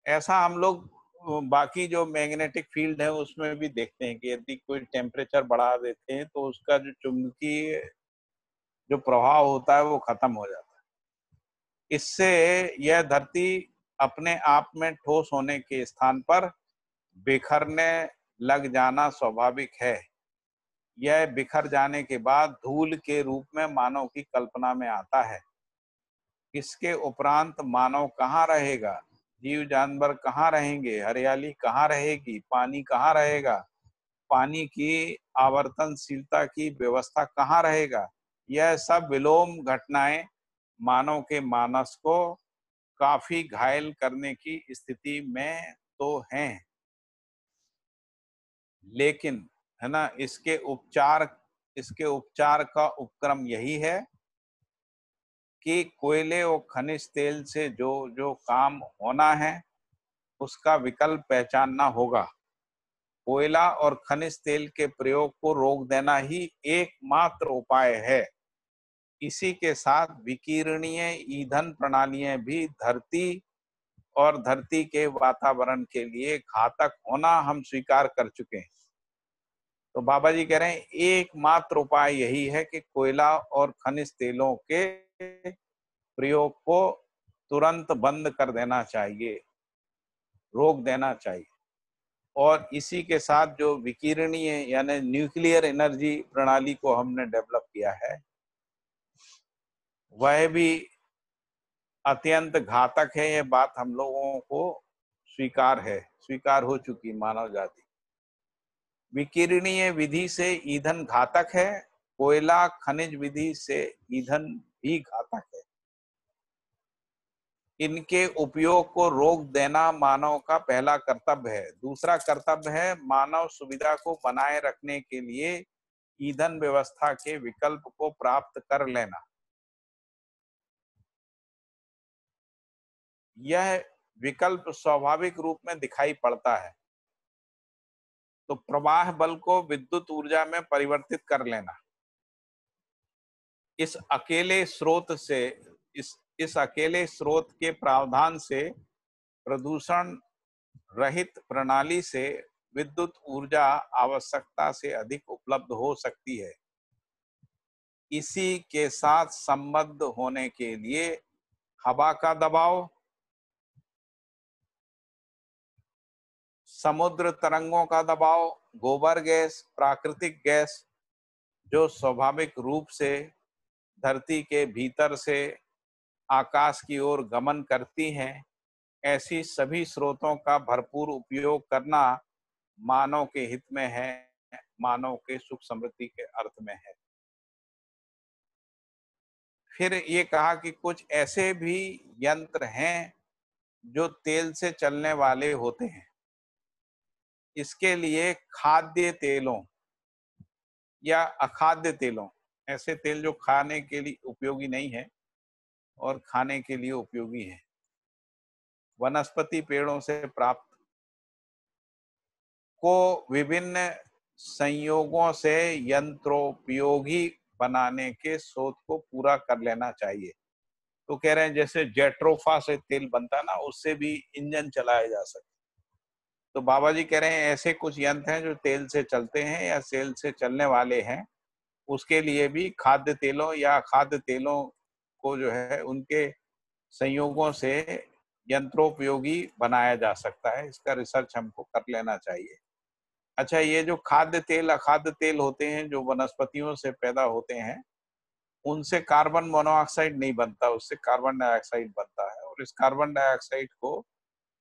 ऐसा हम लोग बाकी जो मैग्नेटिक फील्ड है उसमें भी देखते हैं कि यदि कोई टेम्परेचर बढ़ा देते हैं तो उसका जो चुंबकीय जो प्रभाव होता है वो खत्म हो जाता है। इससे यह धरती अपने आप में ठोस होने के स्थान पर बिखरने लग जाना स्वाभाविक है। यह बिखर जाने के बाद धूल के रूप में मानव की कल्पना में आता है। इसके उपरांत मानव कहाँ रहेगा, जीव जानवर कहाँ रहेंगे, हरियाली कहाँ रहेगी, पानी कहाँ रहेगा, पानी की आवर्तनशीलता की व्यवस्था कहाँ रहेगा। यह सब विलोम घटनाएं मानव के मानस को काफी घायल करने की स्थिति में तो हैं, लेकिन है ना, इसके उपचार का उपक्रम यही है कि कोयले और खनिज तेल से जो काम होना है उसका विकल्प पहचानना होगा। कोयला और खनिज तेल के प्रयोग को रोक देना ही एकमात्र उपाय है। इसी के साथ विकिरणीय ईंधन प्रणालियां भी धरती और धरती के वातावरण के लिए घातक होना हम स्वीकार कर चुके हैं। तो बाबा जी कह रहे हैं एकमात्र उपाय यही है कि कोयला और खनिज तेलों के प्रयोग को तुरंत बंद कर देना चाहिए, रोक देना चाहिए। और इसी के साथ जो विकिरणीय यानी न्यूक्लियर एनर्जी प्रणाली को हमने डेवलप किया है, वह भी अत्यंत घातक है। यह बात हम लोगों को स्वीकार हो चुकी मानव जाति। विकिरणीय विधि से ईंधन घातक है, कोयला खनिज विधि से ईंधन भी घातक है। इनके उपयोग को रोक देना मानव का पहला कर्तव्य है। दूसरा कर्तव्य है मानव सुविधा को बनाए रखने के लिए ईंधन व्यवस्था के विकल्प को प्राप्त कर लेना। यह विकल्प स्वाभाविक रूप में दिखाई पड़ता है। तो प्रवाह बल को विद्युत ऊर्जा में परिवर्तित कर लेना। इस अकेले स्रोत के प्रावधान से प्रदूषण रहित प्रणाली से विद्युत ऊर्जा आवश्यकता से अधिक उपलब्ध हो सकती है। इसी के साथ संबद्ध होने के लिए हवा का दबाव, समुद्र तरंगों का दबाव, गोबर गैस, प्राकृतिक गैस जो स्वाभाविक रूप से धरती के भीतर से आकाश की ओर गमन करती हैं, ऐसी सभी स्रोतों का भरपूर उपयोग करना मानव के हित में है, मानव के सुख समृद्धि के अर्थ में है। फिर ये कहा कि कुछ ऐसे भी यंत्र हैं जो तेल से चलने वाले होते हैं। इसके लिए खाद्य तेलों या अखाद्य तेलों, ऐसे तेल जो खाने के लिए उपयोगी नहीं है और खाने के लिए उपयोगी है, वनस्पति पेड़ों से प्राप्त को विभिन्न संयोगों से यंत्रोपयोगी बनाने के शोध को पूरा कर लेना चाहिए। तो कह रहे हैं जैसे जेट्रोफा से तेल बनता ना, उससे भी इंजन चलाया जा सकता। तो बाबा जी कह रहे हैं ऐसे कुछ यंत्र हैं जो तेल से चलते हैं या तेल से चलने वाले हैं, उसके लिए भी खाद्य तेलों या खाद्य तेलों को जो है उनके संयोगों से यंत्रोपयोगी बनाया जा सकता है। इसका रिसर्च हमको कर लेना चाहिए। अच्छा, ये जो खाद्य तेल अखाद्य तेल होते हैं जो वनस्पतियों से पैदा होते हैं, उनसे कार्बन मोनोऑक्साइड नहीं बनता, उससे कार्बन डाइऑक्साइड बनता है और इस कार्बन डाइऑक्साइड को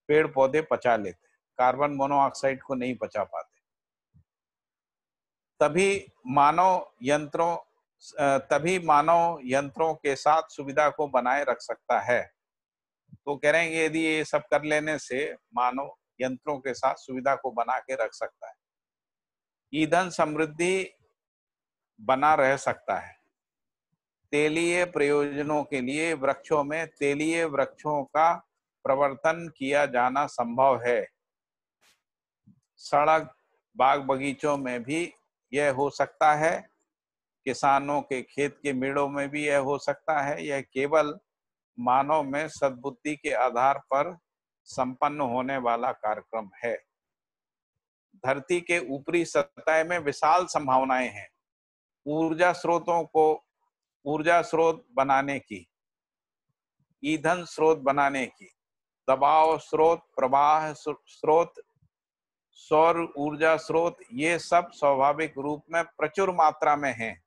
पेड़ पौधे पचा लेते हैं, कार्बन मोनोऑक्साइड को नहीं पचा पाते। तभी मानव यंत्रों के साथ सुविधा को बनाए रख सकता है। तो कह रहे हैं यदि ये सब कर लेने से मानव यंत्रों के साथ सुविधा को बना के रख सकता है, ईंधन समृद्धि बना रह सकता है। तेलीय प्रयोजनों के लिए वृक्षों में तेलीय वृक्षों का प्रवर्तन किया जाना संभव है। सड़क, बाग बगीचों में भी यह हो सकता है, किसानों के खेत के मेड़ों में भी यह हो सकता है। यह केवल मानव में सद्बुद्धि के आधार पर संपन्न होने वाला कार्यक्रम है। धरती के ऊपरी सतह में विशाल संभावनाएं हैं। ऊर्जा स्रोत बनाने की, ईंधन स्रोत बनाने की, दबाव स्रोत, प्रवाह स्रोत, सौर ऊर्जा स्रोत, ये सब स्वाभाविक रूप में प्रचुर मात्रा में हैं।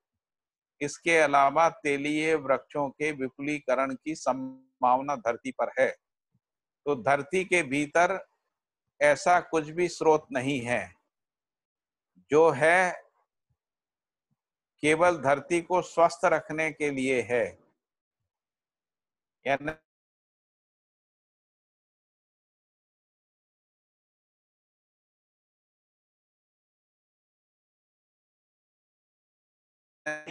इसके अलावा तेलीय वृक्षों के विपुलीकरण की संभावना धरती पर है। तो धरती के भीतर ऐसा कुछ भी स्रोत नहीं है, जो है केवल धरती को स्वस्थ रखने के लिए है। यानी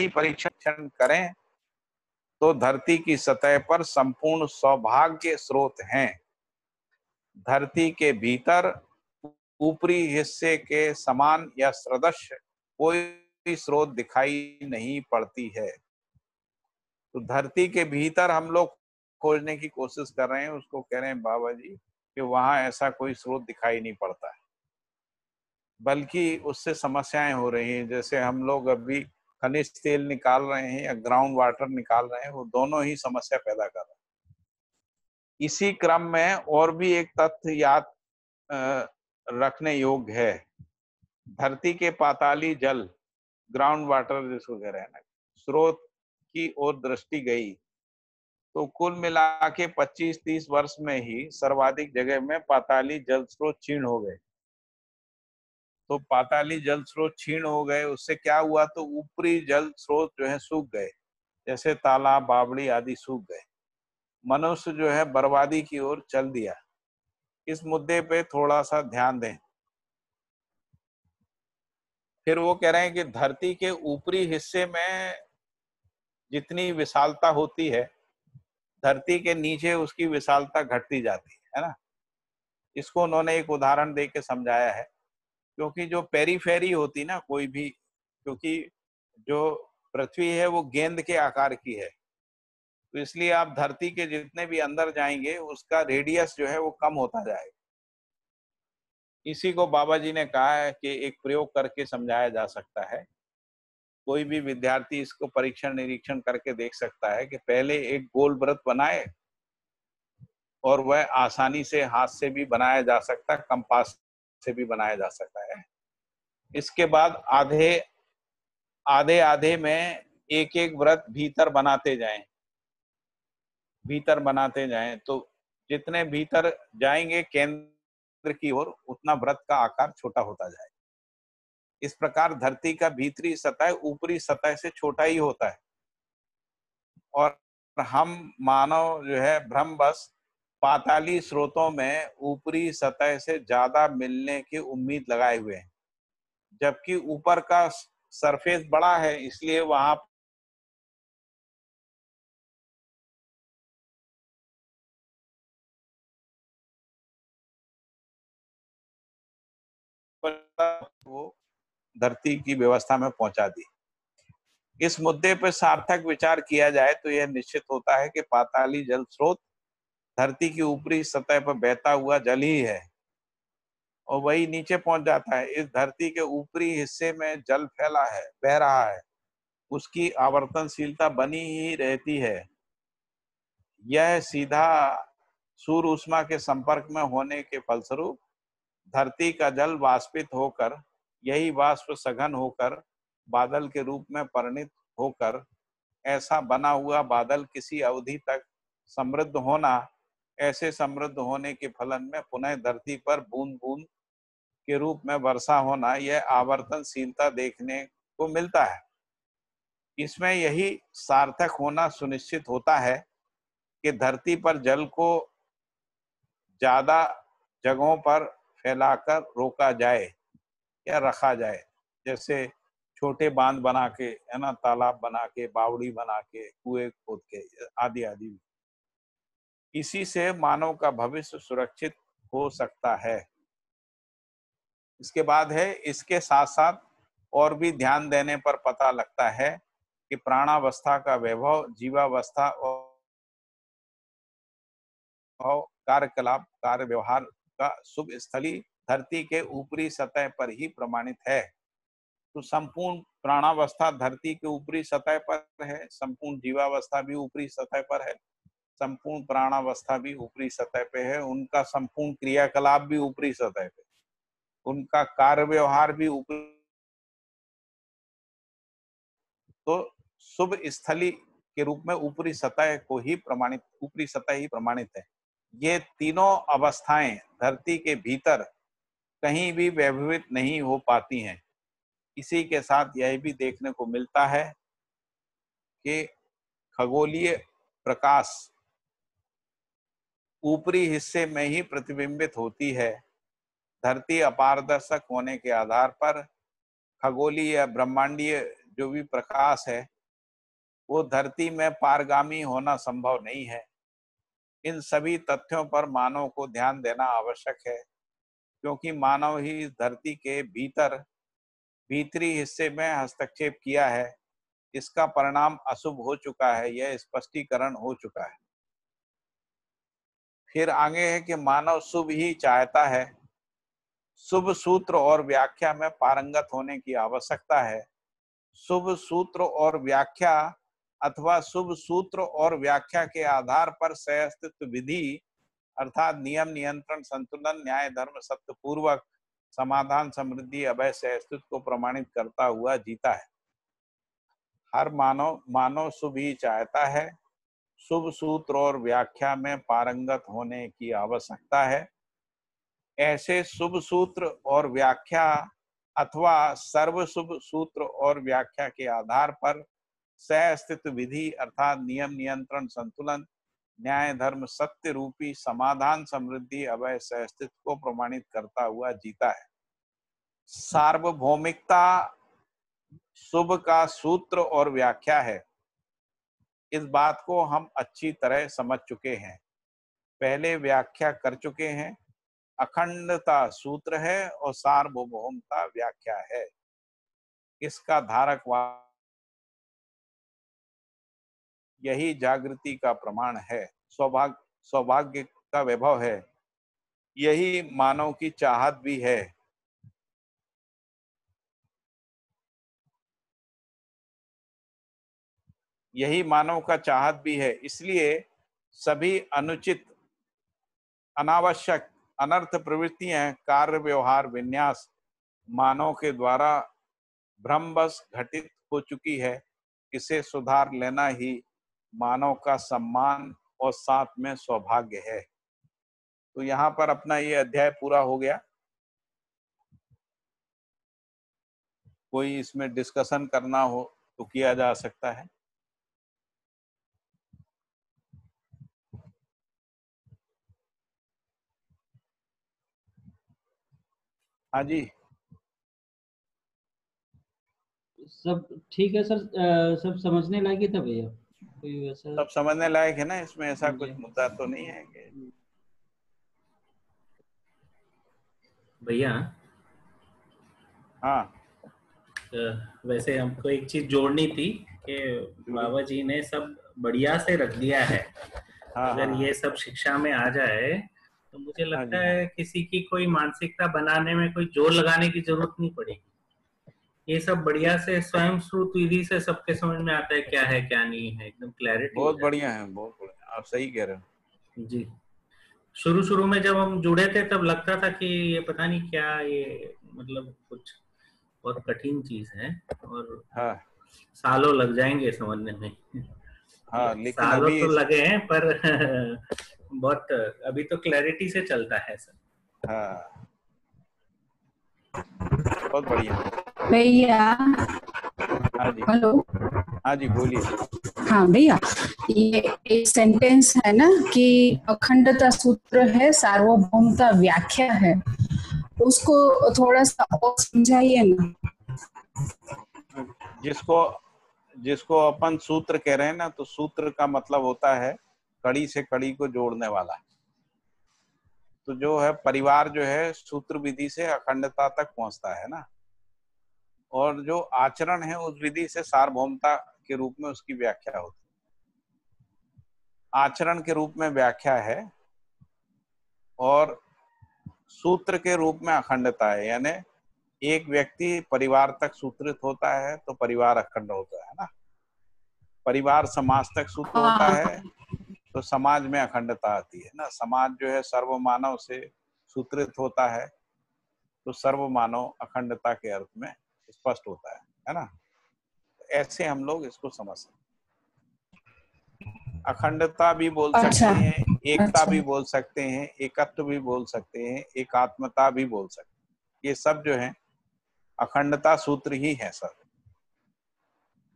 परीक्षण करें तो धरती की सतह पर संपूर्ण सौभाग्य स्रोत हैं। धरती के भीतर ऊपरी हिस्से के समान या सदृश कोई स्रोत दिखाई नहीं पड़ती है। तो धरती के भीतर हम लोग खोजने की कोशिश कर रहे हैं, उसको कह रहे हैं बाबा जी कि वहां ऐसा कोई स्रोत दिखाई नहीं पड़ता है, बल्कि उससे समस्याएं हो रही हैं। जैसे हम लोग अभी खनिज तेल निकाल रहे हैं या ग्राउंड वाटर निकाल रहे हैं, वो दोनों ही समस्या पैदा कर रहे हैं। इसी क्रम में और भी एक तथ्य याद रखने योग्य है। धरती के पाताली जल, ग्राउंड वाटर जिसको कह रहे हैं ना, स्रोत की ओर दृष्टि गई तो कुल मिला के 25-30 वर्ष में ही सर्वाधिक जगह में पाताली जल स्रोत क्षीण हो गए। तो पाताली जल स्रोत क्षीण हो गए, उससे क्या हुआ, तो ऊपरी जल स्रोत जो है सूख गए, जैसे तालाब, बावड़ी आदि सूख गए। मनुष्य जो है बर्बादी की ओर चल दिया। इस मुद्दे पे थोड़ा सा ध्यान दें। फिर वो कह रहे हैं कि धरती के ऊपरी हिस्से में जितनी विशालता होती है, धरती के नीचे उसकी विशालता घटती जाती है ना। इसको उन्होंने एक उदाहरण दे के समझाया है, क्योंकि जो पेरीफेरी होती ना कोई भी, क्योंकि जो पृथ्वी है वो गेंद के आकार की है, तो इसलिए आप धरती के जितने भी अंदर जाएंगे उसका रेडियस जो है वो कम होता जाएगा। इसी को बाबा जी ने कहा है कि एक प्रयोग करके समझाया जा सकता है। कोई भी विद्यार्थी इसको परीक्षण निरीक्षण करके देख सकता है कि पहले एक गोल वृत्त बनाए, और वह आसानी से हाथ से भी बनाया जा सकता है, कंपास से भी बनाया जा सकता है। इसके बाद आधे आधे आधे में एक एक वृत्त भीतर बनाते जाएं, भीतर बनाते जाएं, तो जितने भीतर जाएंगे केंद्र की ओर उतना वृत्त का आकार छोटा होता जाएगा। इस प्रकार धरती का भीतरी सतह ऊपरी सतह से छोटा ही होता है, और हम मानव जो है भ्रमवश पाताली स्रोतों में ऊपरी सतह से ज्यादा मिलने की उम्मीद लगाए हुए हैं, जबकि ऊपर का सरफेस बड़ा है, इसलिए वहां पर वो धरती की व्यवस्था में पहुंचा दी। इस मुद्दे पर सार्थक विचार किया जाए तो यह निश्चित होता है कि पाताली जल स्रोत धरती की ऊपरी सतह पर बहता हुआ जल ही है, और वही नीचे पहुंच जाता है। इस धरती के ऊपरी हिस्से में जल फैला है, बह रहा है, उसकी आवर्तनशीलता बनी ही रहती है। यह सीधा सूर्य ऊष्मा के संपर्क में होने के फलस्वरूप धरती का जल वाष्पित होकर, यही वाष्प सघन होकर बादल के रूप में परिणित होकर ऐसा बना हुआ बादल किसी अवधि तक समृद्ध होना, ऐसे समृद्ध होने के फलन में पुनः धरती पर बूंद बूंद के रूप में वर्षा होना, यह आवर्तनशीलता देखने को मिलता है। इसमें यही सार्थक होना सुनिश्चित होता है कि धरती पर जल को ज्यादा जगहों पर फैलाकर रोका जाए या रखा जाए, जैसे छोटे बांध बना के, है ना, तालाब बना के, बावड़ी बना के, कुएं खोद के, आदि आदि। इसी से मानव का भविष्य सुरक्षित हो सकता है। इसके बाद है, इसके साथ साथ और भी ध्यान देने पर पता लगता है कि प्राणावस्था का वैभव जीवावस्था और कार्यकलाप कार्य व्यवहार का शुभ स्थली धरती के ऊपरी सतह पर ही प्रमाणित है। तो संपूर्ण प्राणावस्था धरती के ऊपरी सतह पर है, संपूर्ण जीवावस्था भी ऊपरी सतह पर है, संपूर्ण प्राणावस्था भी ऊपरी सतह पे है, उनका संपूर्ण क्रियाकलाप भी ऊपरी सतह पे, उनका कार्य व्यवहार भी ऊपरी। तो शुभ स्थली के रूप में ऊपरी सतह को ही प्रमाणित, ऊपरी सतह ही प्रमाणित है। ये तीनों अवस्थाएं धरती के भीतर कहीं भी वैभवित नहीं हो पाती हैं। इसी के साथ यह भी देखने को मिलता है कि खगोलीय प्रकाश ऊपरी हिस्से में ही प्रतिबिंबित होती है। धरती अपारदर्शक होने के आधार पर खगोलीय या ब्रह्मांडीय जो भी प्रकाश है वो धरती में पारगामी होना संभव नहीं है। इन सभी तथ्यों पर मानव को ध्यान देना आवश्यक है, क्योंकि मानव ही इस धरती के भीतरी हिस्से में हस्तक्षेप किया है। इसका परिणाम अशुभ हो चुका है, यह स्पष्टीकरण हो चुका है। फिर आगे है कि मानव शुभ ही चाहता है, शुभ सूत्र और व्याख्या में पारंगत होने की आवश्यकता है। शुभ सूत्र और व्याख्या अथवा शुभ सूत्र और व्याख्या के आधार पर सहअस्तित्व विधि अर्थात नियम, नियंत्रण, संतुलन, न्याय, धर्म, सत्य पूर्वक समाधान, समृद्धि, अभय सहअस्तित्व को प्रमाणित करता हुआ जीता है। हर मानव शुभ ही चाहता है, शुभ सूत्र और व्याख्या में पारंगत होने की आवश्यकता है। ऐसे शुभ सूत्र और व्याख्या अथवा सर्व शुभ सूत्र और व्याख्या के आधार पर सहअस्तित्व विधि अर्थात नियम, नियंत्रण, संतुलन, न्याय धर्म सत्य रूपी समाधान समृद्धि अभय सहस्तित्व को प्रमाणित करता हुआ जीता है। सार्वभौमिकता शुभ का सूत्र और व्याख्या है। इस बात को हम अच्छी तरह समझ चुके हैं, पहले व्याख्या कर चुके हैं। अखंडता सूत्र है और सार्वभौमता व्याख्या है। इसका धारक यही जागृति का प्रमाण है, सौभाग्य का वैभव है, यही मानव की चाहत भी है। यही मानव का चाहत भी है। इसलिए सभी अनुचित, अनावश्यक, अनर्थ प्रवृत्तियां, कार्य व्यवहार विन्यास मानव के द्वारा भ्रमवश घटित हो चुकी है। इसे सुधार लेना ही मानव का सम्मान और साथ में सौभाग्य है। तो यहाँ पर अपना ये अध्याय पूरा हो गया। कोई इसमें डिस्कशन करना हो तो किया जा सकता है। हाँ जी, सब ठीक है सर। सब समझने लायक ही था भैया, कोई वैसा। सब समझने लायक है ना, इसमें ऐसा जी। कुछ मुद्दा तो नहीं है कि भैया हाँ वैसे हमको एक चीज जोड़नी थी कि बाबा जी ने सब बढ़िया से रख दिया है। हाँ अगर हाँ ये सब शिक्षा में आ जाए तो मुझे हाँ लगता जी, है किसी की कोई मानसिकता बनाने में कोई जोर लगाने की जरूरत नहीं पड़ेगी। ये सब बढ़िया से स्वयं श्रुत विधि से सबके समझ में आता है क्या है क्या नहीं है, एकदम क्लैरिटी हो बहुत जाती बढ़िया है, बहुत बढ़िया, आप सही कह रहे हो। है। जी, शुरू शुरू में जब हम जुड़े थे तब लगता था कि ये पता नहीं क्या, ये मतलब कुछ बहुत कठिन चीज है और हाँ सालों लग जाएंगे समझने में। हाँ, लेकिन सालों अभी तो लगे हैं पर बहुत अभी तो क्लैरिटी से चलता है सर। हाँ बहुत बढ़िया। भैया हाँ जी, हेलो। हाँ जी बोलिए। हाँ भैया, ये एक सेंटेंस है ना कि अखंडता सूत्र है, सार्वभौमता व्याख्या है, उसको थोड़ा सा और समझाइए ना। जिसको जिसको अपन सूत्र कह रहे हैं ना, तो सूत्र का मतलब होता है कड़ी से कड़ी को जोड़ने वाला। तो जो है परिवार जो है सूत्र विधि से अखंडता तक पहुंचता है ना, और जो आचरण है उस विधि से सार्वभौमता के रूप में उसकी व्याख्या होती है। आचरण के रूप में व्याख्या है और सूत्र के रूप में अखंडता है। यानी एक व्यक्ति परिवार तक सूत्रित होता है तो परिवार अखंड होता है ना। परिवार समाज तक सूत्र होता है तो समाज में अखंडता आती है ना। समाज जो है सर्वमानव से सूत्रित होता है तो सर्वमानव अखंडता के अर्थ में स्पष्ट होता है ना। ऐसे हम लोग इसको समझ सकते हैं। अखंडता भी बोल सकते हैं, एकता भी बोल सकते हैं, एकत्व भी बोल सकते हैं, एकात्मता भी बोल सकते हैं। ये सब जो है अखंडता सूत्र ही है सर।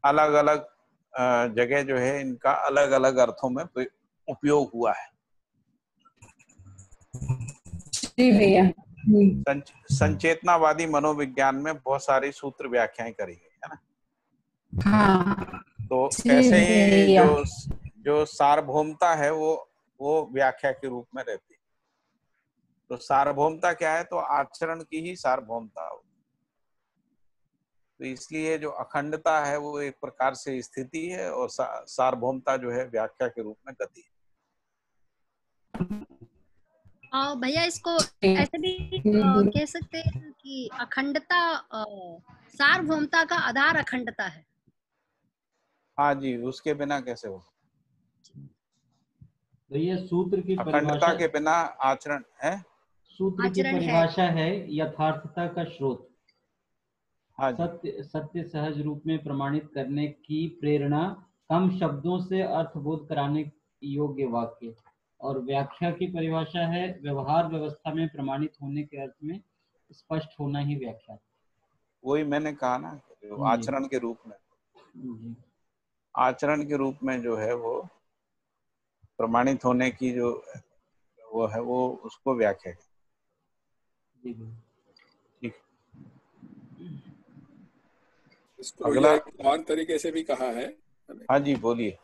अलग अलग जगह जो है इनका अलग अलग अर्थों में उपयोग हुआ है। जी भैया। संचेतनावादी मनोविज्ञान में बहुत सारी सूत्र व्याख्याएं करी गई है ना। हाँ तो ऐसे ही जो सार्वभौमता है वो व्याख्या के रूप में रहती है। तो सार्वभौमता क्या है, तो आचरण की ही सार्वभौमता हो। तो इसलिए जो अखंडता है वो एक प्रकार से स्थिति है और सार्वभौमता जो है व्याख्या के रूप में गति है। भैया इसको ऐसे भी कह सकते हैं कि अखंडता सार्वभौमता का आधार अखंडता है। हाँ जी, उसके बिना कैसे हो। भैया सूत्र की अखंडता के बिना आचरण है। सूत्र की परिभाषा है यथार्थता का स्रोत। हाँ सत्य सहज रूप में प्रमाणित करने की प्रेरणा, कम शब्दों से अर्थबोध कराने योग्य वाक्य। और व्याख्या की परिभाषा है व्यवहार व्यवस्था में प्रमाणित होने के अर्थ में स्पष्ट होना ही व्याख्या। वही मैंने कहा ना, आचरण के रूप में। आचरण के रूप में जो है वो प्रमाणित होने की जो वो है वो उसको व्याख्या है। जी भैया। ठीक। इसको अगला। भैया एक और तरीके से भी कहा है हाँ जी बोलिए।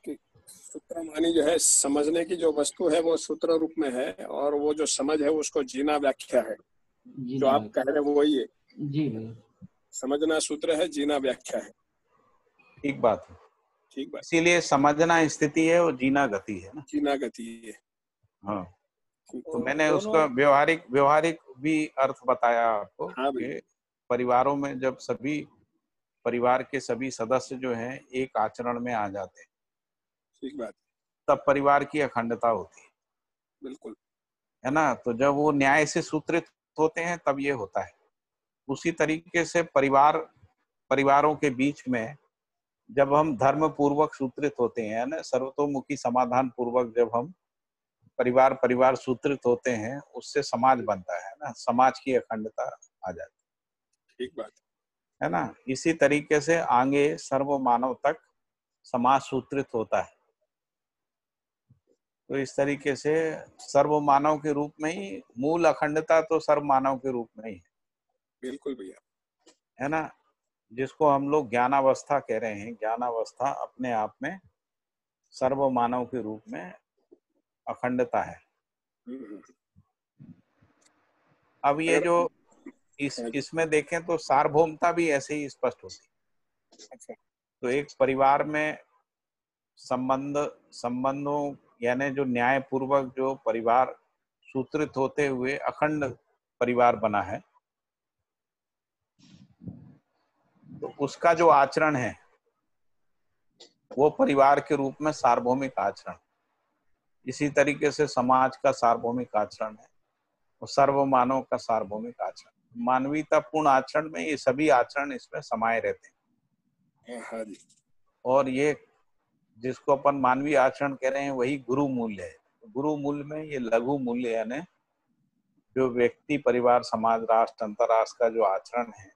कि सूत्र मानी जो है समझने की जो वस्तु है वो सूत्र रूप में है, और वो जो समझ है उसको जीना व्याख्या है। जी जो आप कह रहे हैं वो वही है। जी भैया। समझना सूत्र है, जीना व्याख्या है। ठीक बात है। ठीक बात। इसीलिए समझना स्थिति है और जीना गति है ना। जीना गति है। हाँ, तो और मैंने दोनों। उसका व्यवहारिक भी अर्थ बताया आपको हाँ भैया। कि परिवारों में जब सभी परिवार के सभी सदस्य जो हैं एक आचरण में आ जाते हैं, ठीक बात। तब परिवार की अखंडता होती है, बिल्कुल। है ना। तो जब वो न्याय से सूत्रित होते हैं तब ये होता है। उसी तरीके से परिवारों के बीच में जब हम धर्म पूर्वक सूत्रित होते हैं ना, सर्वतोमुखी समाधान पूर्वक जब हम परिवार सूत्रित होते हैं, उससे समाज बनता है ना, समाज की अखंडता आ जाती ठीक बात है ना। इसी तरीके से आगे सर्व मानव तक समाज सूत्रित होता है। तो इस तरीके से सर्व मानव के रूप में ही मूल अखंडता तो सर्व मानव के रूप में ही है। बिल्कुल भैया। है ना, जिसको हम लोग ज्ञानावस्था कह रहे हैं। ज्ञानावस्था अपने आप में सर्व मानव के रूप में अखंडता है। अब ये अगर जो इसमें देखें तो सार्वभौमता भी ऐसे ही स्पष्ट होती है। अच्छा। तो एक परिवार में संबंधों यानी जो न्याय पूर्वक जो परिवार सूत्रित होते हुए अखंड परिवार बना है, तो उसका जो आचरण है वो परिवार के रूप में सार्वभौमिक आचरण। इसी तरीके से समाज का सार्वभौमिक आचरण है और सर्व मानव का सार्वभौमिक आचरण। मानवीयतापूर्ण आचरण में ये सभी आचरण इसमें समाये रहते हैं। हाँ जी। और ये जिसको अपन मानवीय आचरण कह रहे हैं वही गुरु मूल्य है। गुरु मूल्य में ये लघु मूल्य यानी जो व्यक्ति, परिवार, समाज, राष्ट्र, अंतरराष्ट्र का जो आचरण है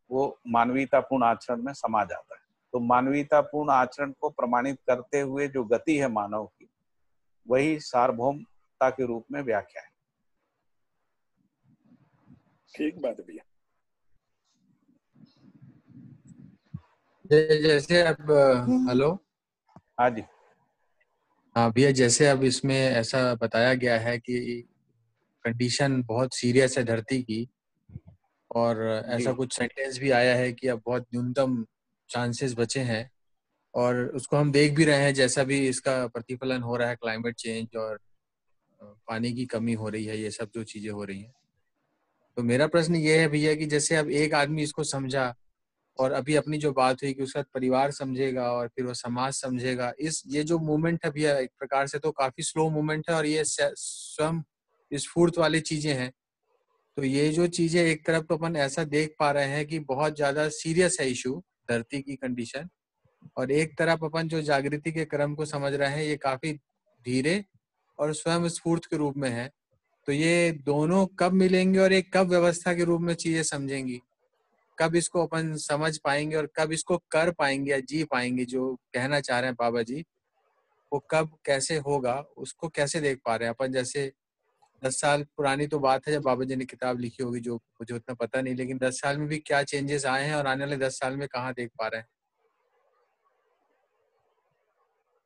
वो मानवीयतापूर्ण आचरण में समा जाता है। तो मानवीयतापूर्ण आचरण को प्रमाणित करते हुए जो गति है मानव की, वही सार्वभौमता के रूप में व्याख्या है। ठीक बात है भैया। जैसे अब हेलो। हाँ जी। हाँ भैया, जैसे अब इसमें ऐसा बताया गया है कि कंडीशन बहुत सीरियस है धरती की, और ऐसा कुछ सेंटेंस भी आया है कि अब बहुत न्यूनतम चांसेस बचे हैं, और उसको हम देख भी रहे हैं जैसा भी इसका प्रतिफलन हो रहा है, क्लाइमेट चेंज और पानी की कमी हो रही है, ये सब जो चीजें हो रही हैं। तो मेरा प्रश्न ये है भैया कि जैसे अब एक आदमी इसको समझा, और अभी अपनी जो बात हुई कि उसका परिवार समझेगा और फिर वो समाज समझेगा, ये जो मूवमेंट है भैया एक प्रकार से तो काफी स्लो मूवमेंट है, और ये स्वयं स्फूर्त वाली चीजें हैं। तो ये जो चीजें एक तरफ तो अपन ऐसा देख पा रहे हैं कि बहुत ज्यादा सीरियस है इशू धरती की कंडीशन, और एक तरफ अपन जो जागृति के क्रम को समझ रहे हैं ये काफी धीरे और स्वयं स्फूर्त के रूप में है। तो ये दोनों कब मिलेंगे और एक कब व्यवस्था के रूप में चीजें समझेंगी, कब इसको अपन समझ पाएंगे और कब इसको कर पाएंगे या जी पाएंगे, जो कहना चाह रहे हैं बाबा जी, वो कब कैसे होगा, उसको कैसे देख पा रहे हैं अपन। जैसे 10 साल पुरानी तो बात है जब बाबा जी ने किताब लिखी होगी, जो मुझे उतना पता नहीं, लेकिन 10 साल में भी क्या चेंजेस आए हैं और आने वाले 10 साल में कहाँ देख पा रहे हैं।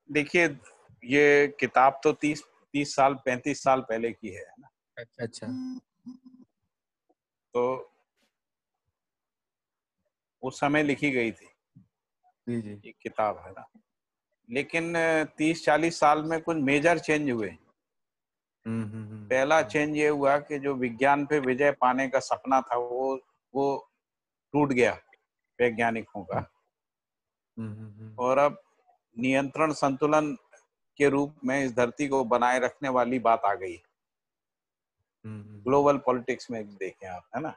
देखिए, ये किताब तो 30 साल 35 साल पहले की है ना। अच्छा। तो उस समय लिखी गई थी जी। ये किताब है ना। लेकिन 30-40 साल में कुछ मेजर चेंज हुए। पहला चेंज ये हुआ कि जो विज्ञान पे विजय पाने का सपना था वो टूट गया वैज्ञानिकों का, और अब नियंत्रण संतुलन के रूप में इस धरती को बनाए रखने वाली बात आ गई। ग्लोबल पॉलिटिक्स में देखें आप, है ना।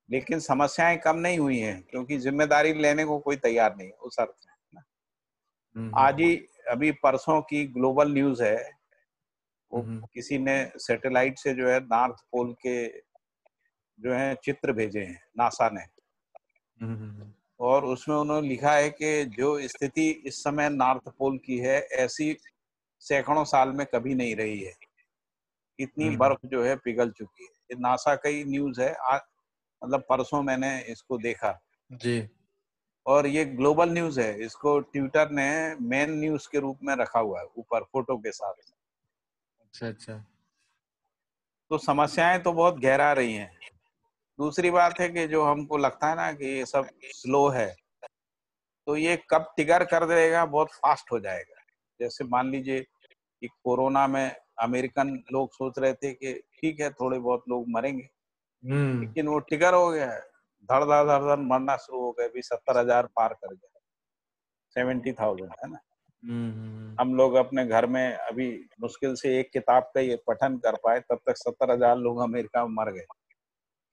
लेकिन समस्याएं कम नहीं हुई हैं, क्योंकि जिम्मेदारी लेने को कोई तैयार नहीं उस अर्थ में ना। आज ही अभी परसों की ग्लोबल न्यूज है, वो किसी ने सैटेलाइट से जो है नॉर्थ पोल के जो है चित्र भेजे हैं नासा ने। और उसमें उन्होंने लिखा है कि जो स्थिति इस समय नॉर्थ पोल की है ऐसी सैकड़ों साल में कभी नहीं रही है। इतनी बर्फ जो है पिघल चुकी है। ये नासा का ही न्यूज है। मतलब परसों मैंने इसको देखा जी। और ये ग्लोबल न्यूज है। इसको ट्विटर ने मेन न्यूज के रूप में रखा हुआ है ऊपर फोटो के साथ। अच्छा अच्छा। तो समस्याएं तो बहुत गहरा रही हैं। दूसरी बात है कि जो हमको लगता है ना कि ये सब स्लो है, तो ये कब ट्रिगर कर देगा, बहुत फास्ट हो जाएगा। जैसे मान लीजिए कि कोरोना में अमेरिकन लोग सोच रहे थे कि ठीक है थोड़े बहुत लोग मरेंगे, लेकिन वो ट्रिगर हो गया है। धड़ धड़ धड़ धड़ मरना शुरू हो गए। अभी 70,000 पार कर गए, 70,000 है ना। हम लोग अपने घर में अभी मुश्किल से एक किताब का ये पठन कर पाए, तब तक 70,000 लोग अमेरिका में मर गए।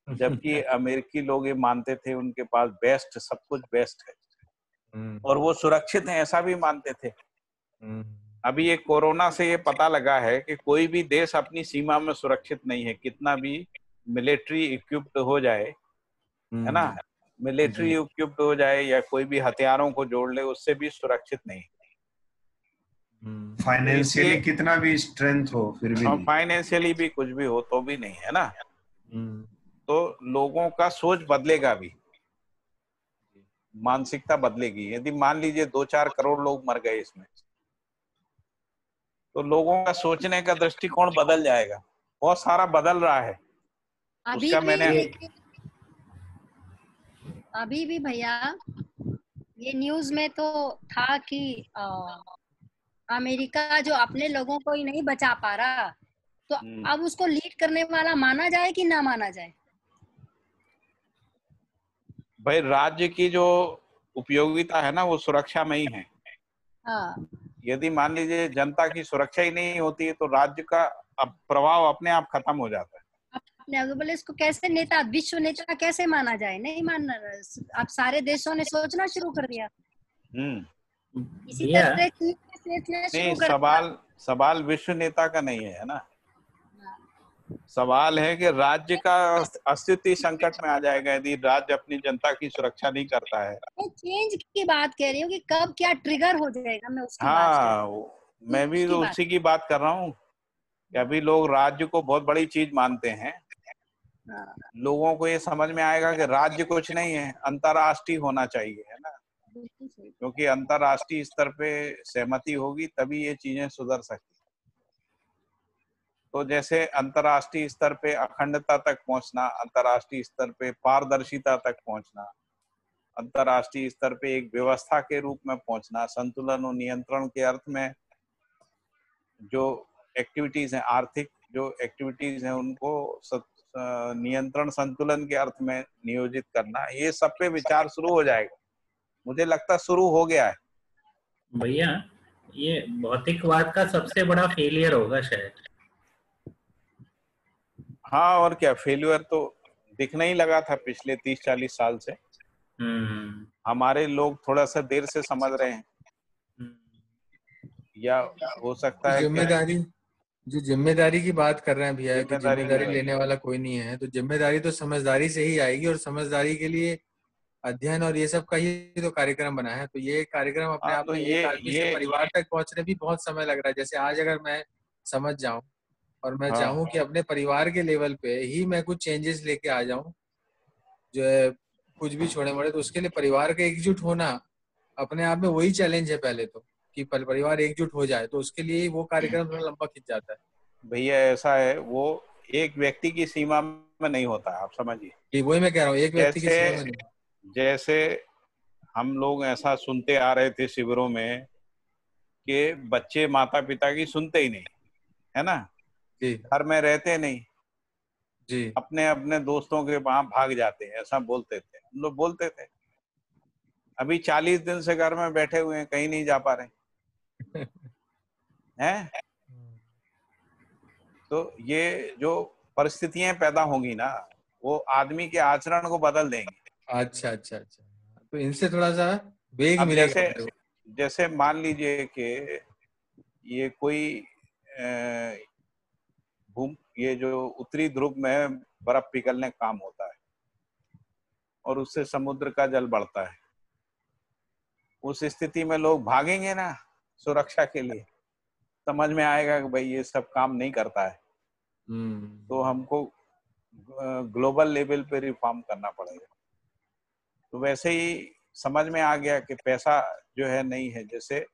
जबकि अमेरिकी लोग ये मानते थे उनके पास बेस्ट, सब कुछ बेस्ट है और वो सुरक्षित हैं, ऐसा भी मानते थे। अभी ये कोरोना से ये पता लगा है कि कोई भी देश अपनी सीमा में सुरक्षित नहीं है, कितना भी मिलिट्री इक्विप्ड हो जाए, है ना, मिलिट्री इक्विप्ड हो जाए या कोई भी हथियारों को जोड़ ले, उससे भी सुरक्षित नहीं। फाइनेंशियली कितना भी स्ट्रेंथ हो फिर भी नहीं, फाइनेंशियली भी कुछ भी हो तो भी नहीं, है ना। तो लोगों का सोच बदलेगा भी, मानसिकता बदलेगी। यदि मान लीजिए 2-4 करोड़ लोग मर गए इसमें, तो लोगों का सोचने का दृष्टिकोण बदल जाएगा। बहुत सारा बदल रहा है। अभी उसका मैंने अभी भी भैया ये न्यूज में तो था कि अमेरिका जो अपने लोगों को ही नहीं बचा पा रहा, तो अब उसको लीड करने वाला माना जाए कि ना माना जाए? भाई राज्य की जो उपयोगिता है ना वो सुरक्षा में ही है। हाँ। यदि मान लीजिए जनता की सुरक्षा ही नहीं होती है तो राज्य का प्रभाव अपने आप खत्म हो जाता है। अपने बोले इसको कैसे नेता, विश्व नेता कैसे माना जाए? नहीं मानना। अब सारे देशों ने सोचना शुरू कर दिया। इसी तरह नहीं, सवाल विश्व नेता का नहीं है ना। सवाल है कि राज्य का अस्तित्व संकट में आ जाएगा यदि राज्य अपनी जनता की सुरक्षा नहीं करता है। चेंज की बात कह रही हूँ कि कब क्या ट्रिगर हो जाएगा, मैं उसकी बात कर रही हूँ। मैं भी तो उसी की बात कर रहा हूँ कि अभी लोग राज्य को बहुत बड़ी चीज मानते हैं। लोगों को ये समझ में आएगा कि राज्य कुछ नहीं है, अंतर्राष्ट्रीय होना चाहिए, है ना। क्योंकि अंतर्राष्ट्रीय स्तर पे सहमति होगी तभी ये चीजें सुधर सकती। तो जैसे अंतर्राष्ट्रीय स्तर पे अखंडता तक पहुंचना, अंतर्राष्ट्रीय स्तर पे पारदर्शिता तक पहुंचना, अंतर्राष्ट्रीय स्तर पे एक व्यवस्था के रूप में पहुंचना, संतुलन और नियंत्रण के अर्थ में जो एक्टिविटीज हैं, आर्थिक जो एक्टिविटीज हैं उनको नियंत्रण संतुलन के अर्थ में नियोजित करना, ये सब पे विचार शुरू हो जाएगा। मुझे लगता शुरू हो गया है भैया। ये भौतिकवाद का सबसे बड़ा फेलियर होगा शायद। हाँ, और क्या, फेल्यूर तो दिखने ही लगा था पिछले 30-40 साल से। हमारे लोग थोड़ा सा देर से समझ रहे हैं, या हो सकता है जिम्मेदारी की बात कर रहे हैं भैया कि जिम्मेदारी लेने वाला कोई नहीं है, तो जिम्मेदारी तो समझदारी से ही आएगी और समझदारी के लिए अध्ययन और ये सब का ही तो कार्यक्रम बना है। तो ये कार्यक्रम अपने आप में एक आदमी से परिवार तक पहुंचने भी बहुत समय लग रहा है। जैसे आज अगर मैं समझ जाऊं और मैं चाहूं कि अपने परिवार के लेवल पे ही मैं कुछ चेंजेस लेके आ जाऊं जो है कुछ भी छोड़े मोड़े, तो उसके लिए परिवार का एकजुट होना अपने आप में वही चैलेंज है पहले तो, कि परिवार एकजुट हो जाए। तो उसके लिए वो कार्यक्रम थोड़ा लंबा खिंच जाता है। भैया ऐसा है, वो एक व्यक्ति की सीमा में नहीं होता, आप समझिए। वही मैं कह रहा हूँ, एक व्यक्ति की सीमा में नहीं। जैसे हम लोग ऐसा सुनते आ रहे थे शिविरों में कि बच्चे माता पिता की सुनते ही नहीं, है ना, घर में रहते नहीं जी, अपने अपने दोस्तों के वहां भाग जाते हैं, ऐसा बोलते थे हम लोग, बोलते थे। अभी 40 दिन से घर में बैठे हुए हैं, कहीं नहीं जा पा रहे हैं। तो ये जो परिस्थितियां पैदा होंगी ना वो आदमी के आचरण को बदल देंगे। अच्छा अच्छा अच्छा, तो इनसे थोड़ा सा वेग मिलेगा। जैसे मान लीजिए कि ये कोई ये जो उत्तरी ध्रुव में बर्फ पिघलने का काम होता है और उससे समुद्र का जल बढ़ता है, उस स्थिति में लोग भागेंगे ना सुरक्षा के लिए, समझ में आएगा कि भाई ये सब काम नहीं करता है, तो हमको ग्लोबल लेवल पे रिफॉर्म करना पड़ेगा। तो वैसे ही समझ में आ गया कि पैसा जो है नहीं है। जैसे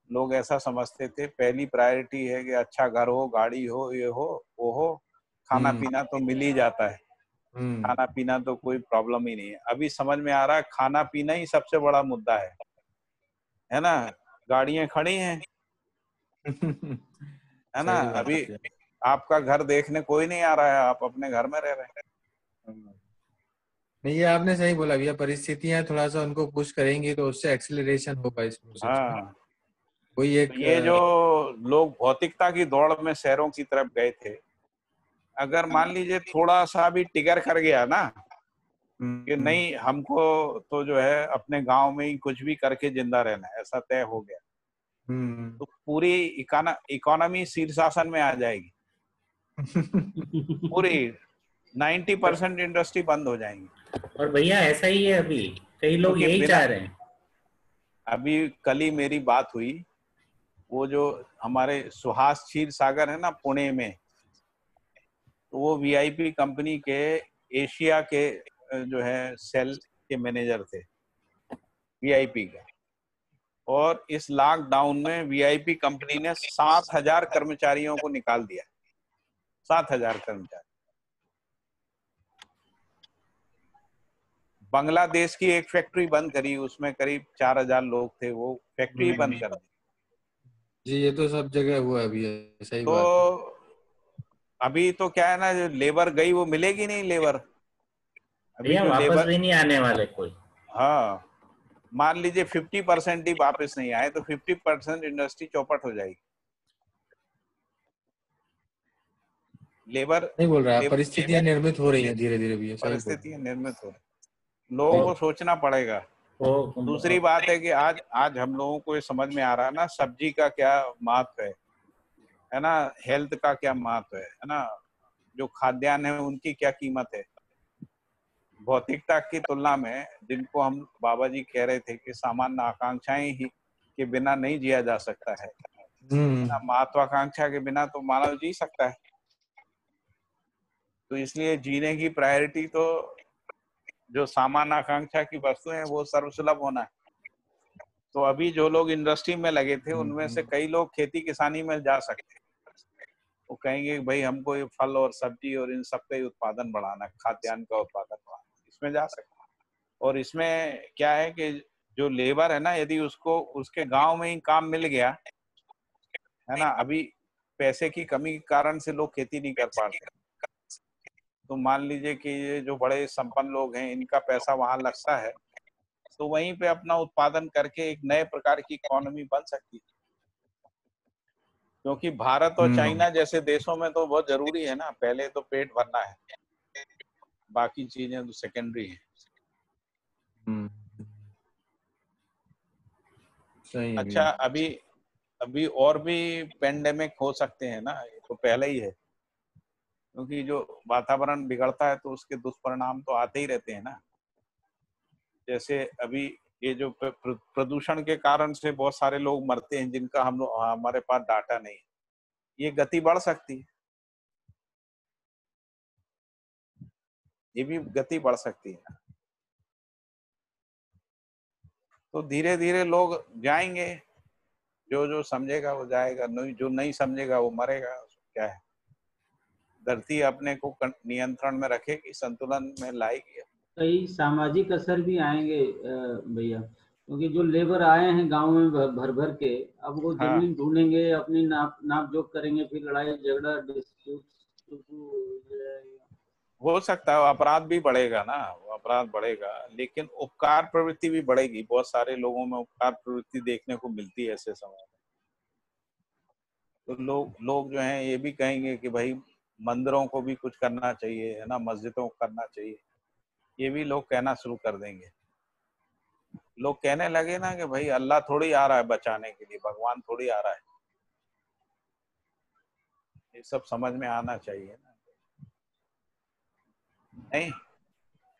लोग ऐसा समझते थे पहली प्रायोरिटी है कि अच्छा घर हो, गाड़ी हो, ये हो, वो हो, खाना पीना तो मिल ही जाता है, खाना पीना तो कोई प्रॉब्लम ही नहीं है। अभी समझ में आ रहा है खाना पीना ही सबसे बड़ा मुद्दा है ना। गाड़ियां खड़ी हैं, है ना। सही बात अभी है। आपका घर देखने कोई नहीं आ रहा है, आप अपने घर में रह रहे हैं। नहीं, ये आपने सही बोला भैया, परिस्थितियां थोड़ा सा उनको पुश करेंगी तो उससे एक्सीलरेशन होगा इस प्रोसेस में। हाँ, कोई एक तो ये जो लोग भौतिकता की दौड़ में शहरों की तरफ गए थे, अगर मान लीजिए थोड़ा सा भी टिगर कर गया ना कि नहीं हमको तो जो है अपने गांव में ही कुछ भी करके जिंदा रहना है, ऐसा तय हो गया, तो पूरी इकोनॉमी शीर्षासन में आ जाएगी। पूरी 90% इंडस्ट्री बंद हो जाएंगी। और भैया ऐसा ही है, अभी कई लोग क्योंकि यही चाह रहे हैं। अभी कल ही मेरी बात हुई, वो जो हमारे सुहास क्षीर सागर है ना पुणे में, तो वो वीआईपी कंपनी के एशिया के जो है सेल के मैनेजर थे वीआईपी का, और इस लॉकडाउन में वीआईपी कंपनी ने 7,000 कर्मचारियों को निकाल दिया। 7,000 कर्मचारी। बांग्लादेश की एक फैक्ट्री बंद करी, उसमें करीब 4,000 लोग थे, वो फैक्ट्री बंद कर दी। जी, ये तो सब जगह हुआ है अभी, सही तो बात है। अभी तो क्या है ना, जो लेबर गई वो मिलेगी नहीं लेबर। अभी भैया जो वापस लेबर, भी नहीं आने वाले कोई। हाँ, मान लीजिए 50% ही वापस नहीं आए तो 50% इंडस्ट्री चौपट हो जाएगी। लेबर नहीं बोल रहा, परिस्थितियां निर्मित हो रही हैं धीरे धीरे भी, सही बोल। परिस्थितियां निर्मित हो रही, लोगों को सोचना पड़ेगा। दूसरी बात है कि आज हम लोगों को ये समझ में आ रहा है ना सब्जी का क्या महत्व है ना, हेल्थ का क्या महत्व है ना, जो खाद्यान्न है उनकी क्या कीमत है। भौतिकता की तुलना में जिनको हम बाबा जी कह रहे थे कि सामान्य आकांक्षाएं ही के बिना नहीं जिया जा सकता है ना, महत्वाकांक्षा के बिना तो मानव जी सकता है। तो इसलिए जीने की प्रायोरिटी तो जो सामान्य आकांक्षा की वस्तुएं हैं वो सर्वसुलभ होना है। तो अभी जो लोग इंडस्ट्री में लगे थे उनमें से कई लोग खेती किसानी में जा सकते हैं। वो कहेंगे भाई हमको ये फल और सब्जी और इन सब का ही उत्पादन बढ़ाना, खाद्यान्न का उत्पादन बढ़ाना, इसमें जा सकते हैं। और इसमें क्या है कि जो लेबर है ना, यदि उसको उसके गांव में ही काम मिल गया है ना, अभी पैसे की कमी के कारण से लोग खेती नहीं कर पाते, तो मान लीजिए कि ये जो बड़े संपन्न लोग हैं इनका पैसा वहां लगता है, तो वहीं पे अपना उत्पादन करके एक नए प्रकार की इकोनॉमी बन सकती है। क्योंकि भारत और चाइना जैसे देशों में तो बहुत जरूरी है ना, पहले तो पेट भरना है, बाकी चीजें तो सेकेंडरी है। सही है अच्छा, भैया। अभी और भी पेंडेमिक हो सकते हैं ना, ये तो पहले ही है, क्योंकि जो वातावरण बिगड़ता है तो उसके दुष्परिणाम तो आते ही रहते हैं ना। जैसे अभी ये जो प्रदूषण के कारण से बहुत सारे लोग मरते हैं जिनका हमारे पास डाटा नहीं है, ये गति बढ़ सकती है, ये भी गति बढ़ सकती है। तो धीरे धीरे लोग जाएंगे, जो जो समझेगा वो जाएगा, जो नहीं समझेगा वो मरेगा। क्या है, धरती अपने को नियंत्रण में रखेगी, संतुलन में लाएगी। कई सामाजिक असर भी आएंगे भैया, क्योंकि जो लेबर आए हैं गांव में भर भर के, अब वो हाँ, जमीन ढूंढेंगे, अपनी नाप जोक करेंगे, फिर लड़ाई झगड़ा डिस्प्यूट हो जाएगा। हो सकता है अपराध भी बढ़ेगा ना, वो अपराध बढ़ेगा, लेकिन उपकार प्रवृत्ति भी बढ़ेगी। बहुत सारे लोगों में उपकार प्रवृत्ति देखने को मिलती है ऐसे समय में। तो लोग जो हैं ये भी कहेंगे कि भाई मंदिरों को भी कुछ करना चाहिए, है ना, मस्जिदों को करना चाहिए, ये भी लोग कहना शुरू कर देंगे। लोग कहने लगे ना कि भाई अल्लाह थोड़ी आ रहा है बचाने के लिए, भगवान थोड़ी आ रहा है। ये सब समझ में आना चाहिए ना, नहीं?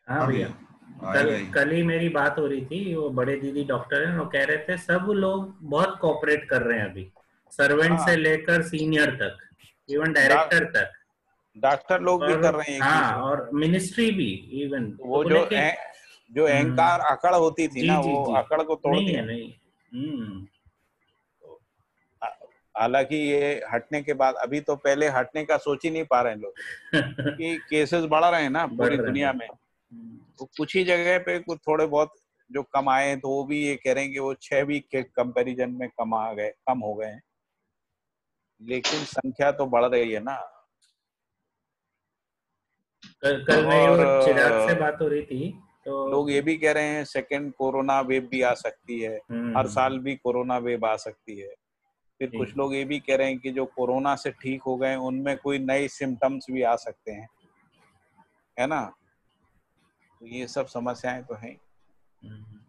हाँ भैया। कल ही मेरी बात हो रही थी, वो बड़े दीदी डॉक्टर हैं, वो कह रहे थे सब लोग बहुत कोऑपरेट कर रहे हैं अभी, सर्वेंट से लेकर सीनियर तक, इवन डायरेक्टर तक, डॉक्टर लोग भी कर रहे हैं। हाँ, और मिनिस्ट्री भी इवन। वो जो अहंकार अकड़ होती थी ना, वो अकड़ को तोड़ दिया। नहीं। हालांकि ये हटने के बाद, अभी तो पहले हटने का सोच ही नहीं पा रहे हैं लोग कि केसेस बढ़ रहे हैं ना पूरी दुनिया में। तो कुछ ही जगह पे कुछ थोड़े बहुत जो कम आए हैं, तो वो भी ये कह रहे हैं कि वो 6 वीक के कंपैरिजन में कम हो गए हैं, लेकिन संख्या तो बढ़ रही है ना। कल मेरी चिराग से बात हो रही थी, तो लोग ये भी कह रहे हैं सेकंड कोरोना वेव भी आ सकती है, हर साल भी कोरोना वेव आ सकती है। फिर कुछ लोग ये भी कह रहे हैं कि जो कोरोना से ठीक हो गए उनमें कोई नए सिम्टम्स भी आ सकते हैं, है ना। तो ये सब समस्याएं तो हैं।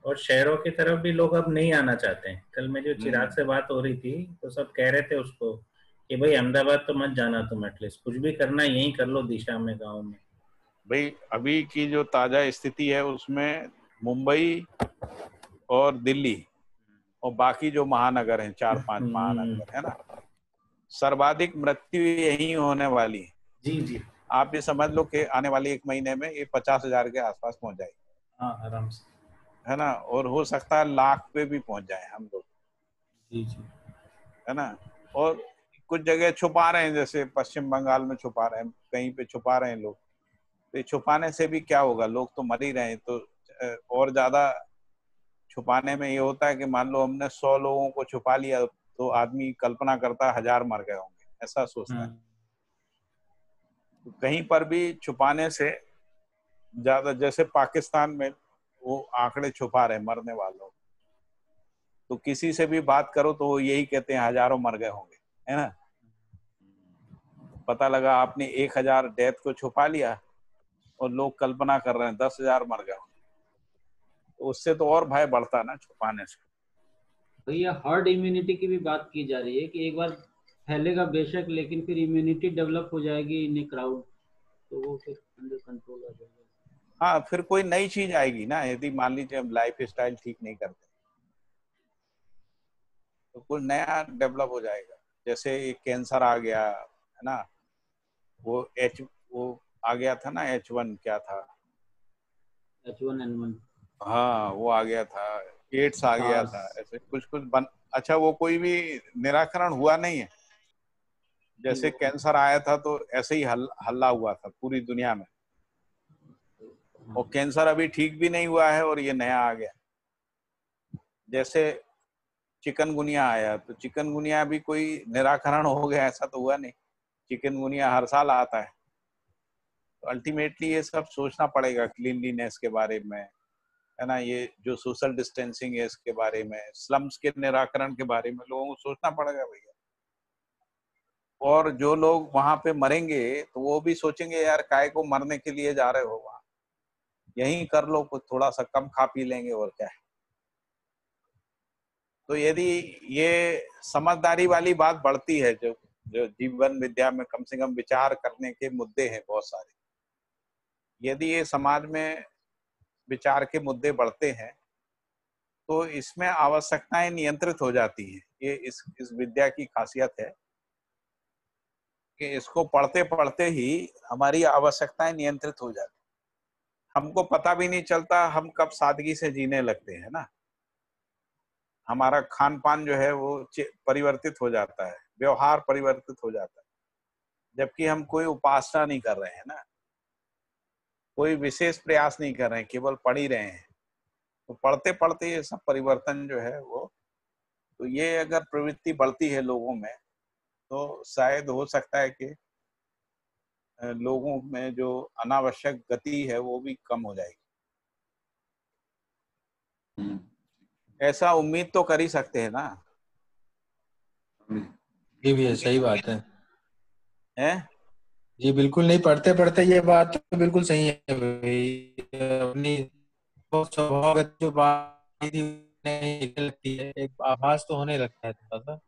और शहरों की तरफ भी लोग अब नहीं आना चाहते हैं। कल मेरी चिराग से बात हो रही थी, तो सब कह रहे थे उसको कि भाई अहमदाबाद तो मत जाना तुम, एटलीस्ट कुछ भी करना यहीं कर लो, दिशा में, गाँव में। भाई अभी की जो ताजा स्थिति है उसमें मुंबई और दिल्ली और बाकी जो महानगर हैं, 4-5 महानगर है ना, सर्वाधिक मृत्यु यही होने वाली है। जी। आप ये समझ लो कि आने वाले 1 महीने में ये 50,000 के आसपास पहुंच जाएगी। हाँ, आराम से, है ना। और हो सकता है लाख पे भी पहुंच जाए हम लोग। जी, है ना। और कुछ जगह छुपा रहे हैं, जैसे पश्चिम बंगाल में छुपा रहे हैं, कहीं पे छुपा रहे हैं लोग। तो छुपाने से भी क्या होगा, लोग तो मर ही रहे हैं। तो और ज्यादा छुपाने में ये होता है कि मान लो हमने 100 लोगों को छुपा लिया, तो आदमी कल्पना करता है 1000 मर गए होंगे, ऐसा सोचता है। तो कहीं पर भी छुपाने से ज्यादा, जैसे पाकिस्तान में वो आंकड़े छुपा रहे मरने वालों, तो किसी से भी बात करो तो वो यही कहते हैं हजारों मर गए होंगे, है ना। पता लगा आपने 1000 डेथ को छुपा लिया और लोग कल्पना कर रहे हैं 10,000 मर गए होंगे, तो उससे तो और भय बढ़ता ना छुपाने से। भैया हर्ड इम्यूनिटी की भी बात की जा रही है कि एक बार फैलेगा बेशक, लेकिन फिर इम्यूनिटी डेवलप हो जाएगी इन ए क्राउड, तो वो फिर अंडर कंट्रोल आ जाएगा। हाँ, फिर कोई नई चीज आएगी ना। यदि मान लीजिए हम लाइफ स्टाइल ठीक नहीं करते तो कुछ नया डेवलप हो जाएगा। जैसे कैंसर आ गया है ना, वो आ गया था ना, H1 क्या था, H1N1, हाँ वो आ गया था, एड्स आ गया था, ऐसे कुछ अच्छा वो कोई भी निराकरण हुआ नहीं है। जैसे कैंसर आया था तो ऐसे ही हल्ला हुआ था पूरी दुनिया में, और कैंसर अभी ठीक भी नहीं हुआ है और ये नया आ गया। जैसे चिकनगुनिया आया, तो चिकनगुनिया भी कोई निराकरण हो गया ऐसा तो हुआ नहीं, चिकनगुनिया हर साल आता है। तो अल्टीमेटली ये सब सोचना पड़ेगा, क्लीनलीनेस के बारे में, है ना, ये जो सोशल डिस्टेंसिंग है इसके बारे में, स्लम्स के निराकरण के बारे में लोगों को सोचना पड़ेगा भैया। और जो लोग वहां पे मरेंगे तो वो भी सोचेंगे यार काय को मरने के लिए जा रहे हो, वहां यहीं कर लो, कुछ थोड़ा सा कम खा पी लेंगे और क्या है। तो यदि ये समझदारी वाली बात बढ़ती है, जो जीवन विद्या में कम से कम विचार करने के मुद्दे हैं बहुत सारे, यदि ये समाज में विचार के मुद्दे बढ़ते हैं तो इसमें आवश्यकताएं नियंत्रित हो जाती हैं। ये इस विद्या की खासियत है कि इसको पढ़ते पढ़ते ही हमारी आवश्यकताएं नियंत्रित हो जाती, हमको पता भी नहीं चलता हम कब सादगी से जीने लगते हैं ना। हमारा खान पान जो है वो परिवर्तित हो जाता है, व्यवहार परिवर्तित हो जाता है, जबकि हम कोई उपासना नहीं कर रहे हैं ना, कोई विशेष प्रयास नहीं कर रहे हैं, केवल पढ़ ही रहे हैं। तो पढ़ते पढ़ते ये सब परिवर्तन जो है वो, तो ये अगर प्रवृत्ति बढ़ती है लोगों में तो शायद हो सकता है कि लोगों में जो अनावश्यक गति है वो भी कम हो जाएगी। ऐसा उम्मीद तो कर ही सकते हैं ना। ये भी है, सही बात है। हैं? जी बिल्कुल, नहीं पढ़ते पढ़ते ये बात तो बिल्कुल सही है भाई। अपनी स्वभावगत जो बात थी नहीं लगती है, एक आभास तो होने लगता है थोड़ा सा।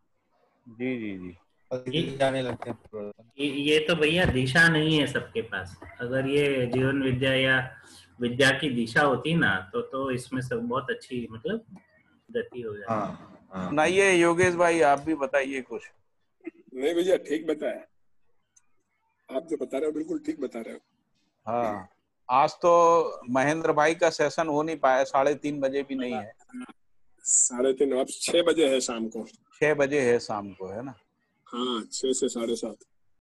जी जी जी, जाने लगते हैं। ये तो भैया दिशा नहीं है सबके पास। अगर ये जीवन विद्या या विद्या की दिशा होती ना तो इसमें सब बहुत अच्छी मतलब गति हो जाती। हाँ। सुनाइए योगेश भाई, आप भी बताइए कुछ। नहीं भैया ठीक बताया, आप जो बता रहे हो बिल्कुल ठीक बता रहे हो। हाँ, आज तो महेंद्र भाई का सेशन हो नहीं पाया, 3:30 बजे भी नहीं है। 3:30, अब 6 बजे है शाम को। 6 बजे है शाम को, है ना? हाँ 6 से 7:30।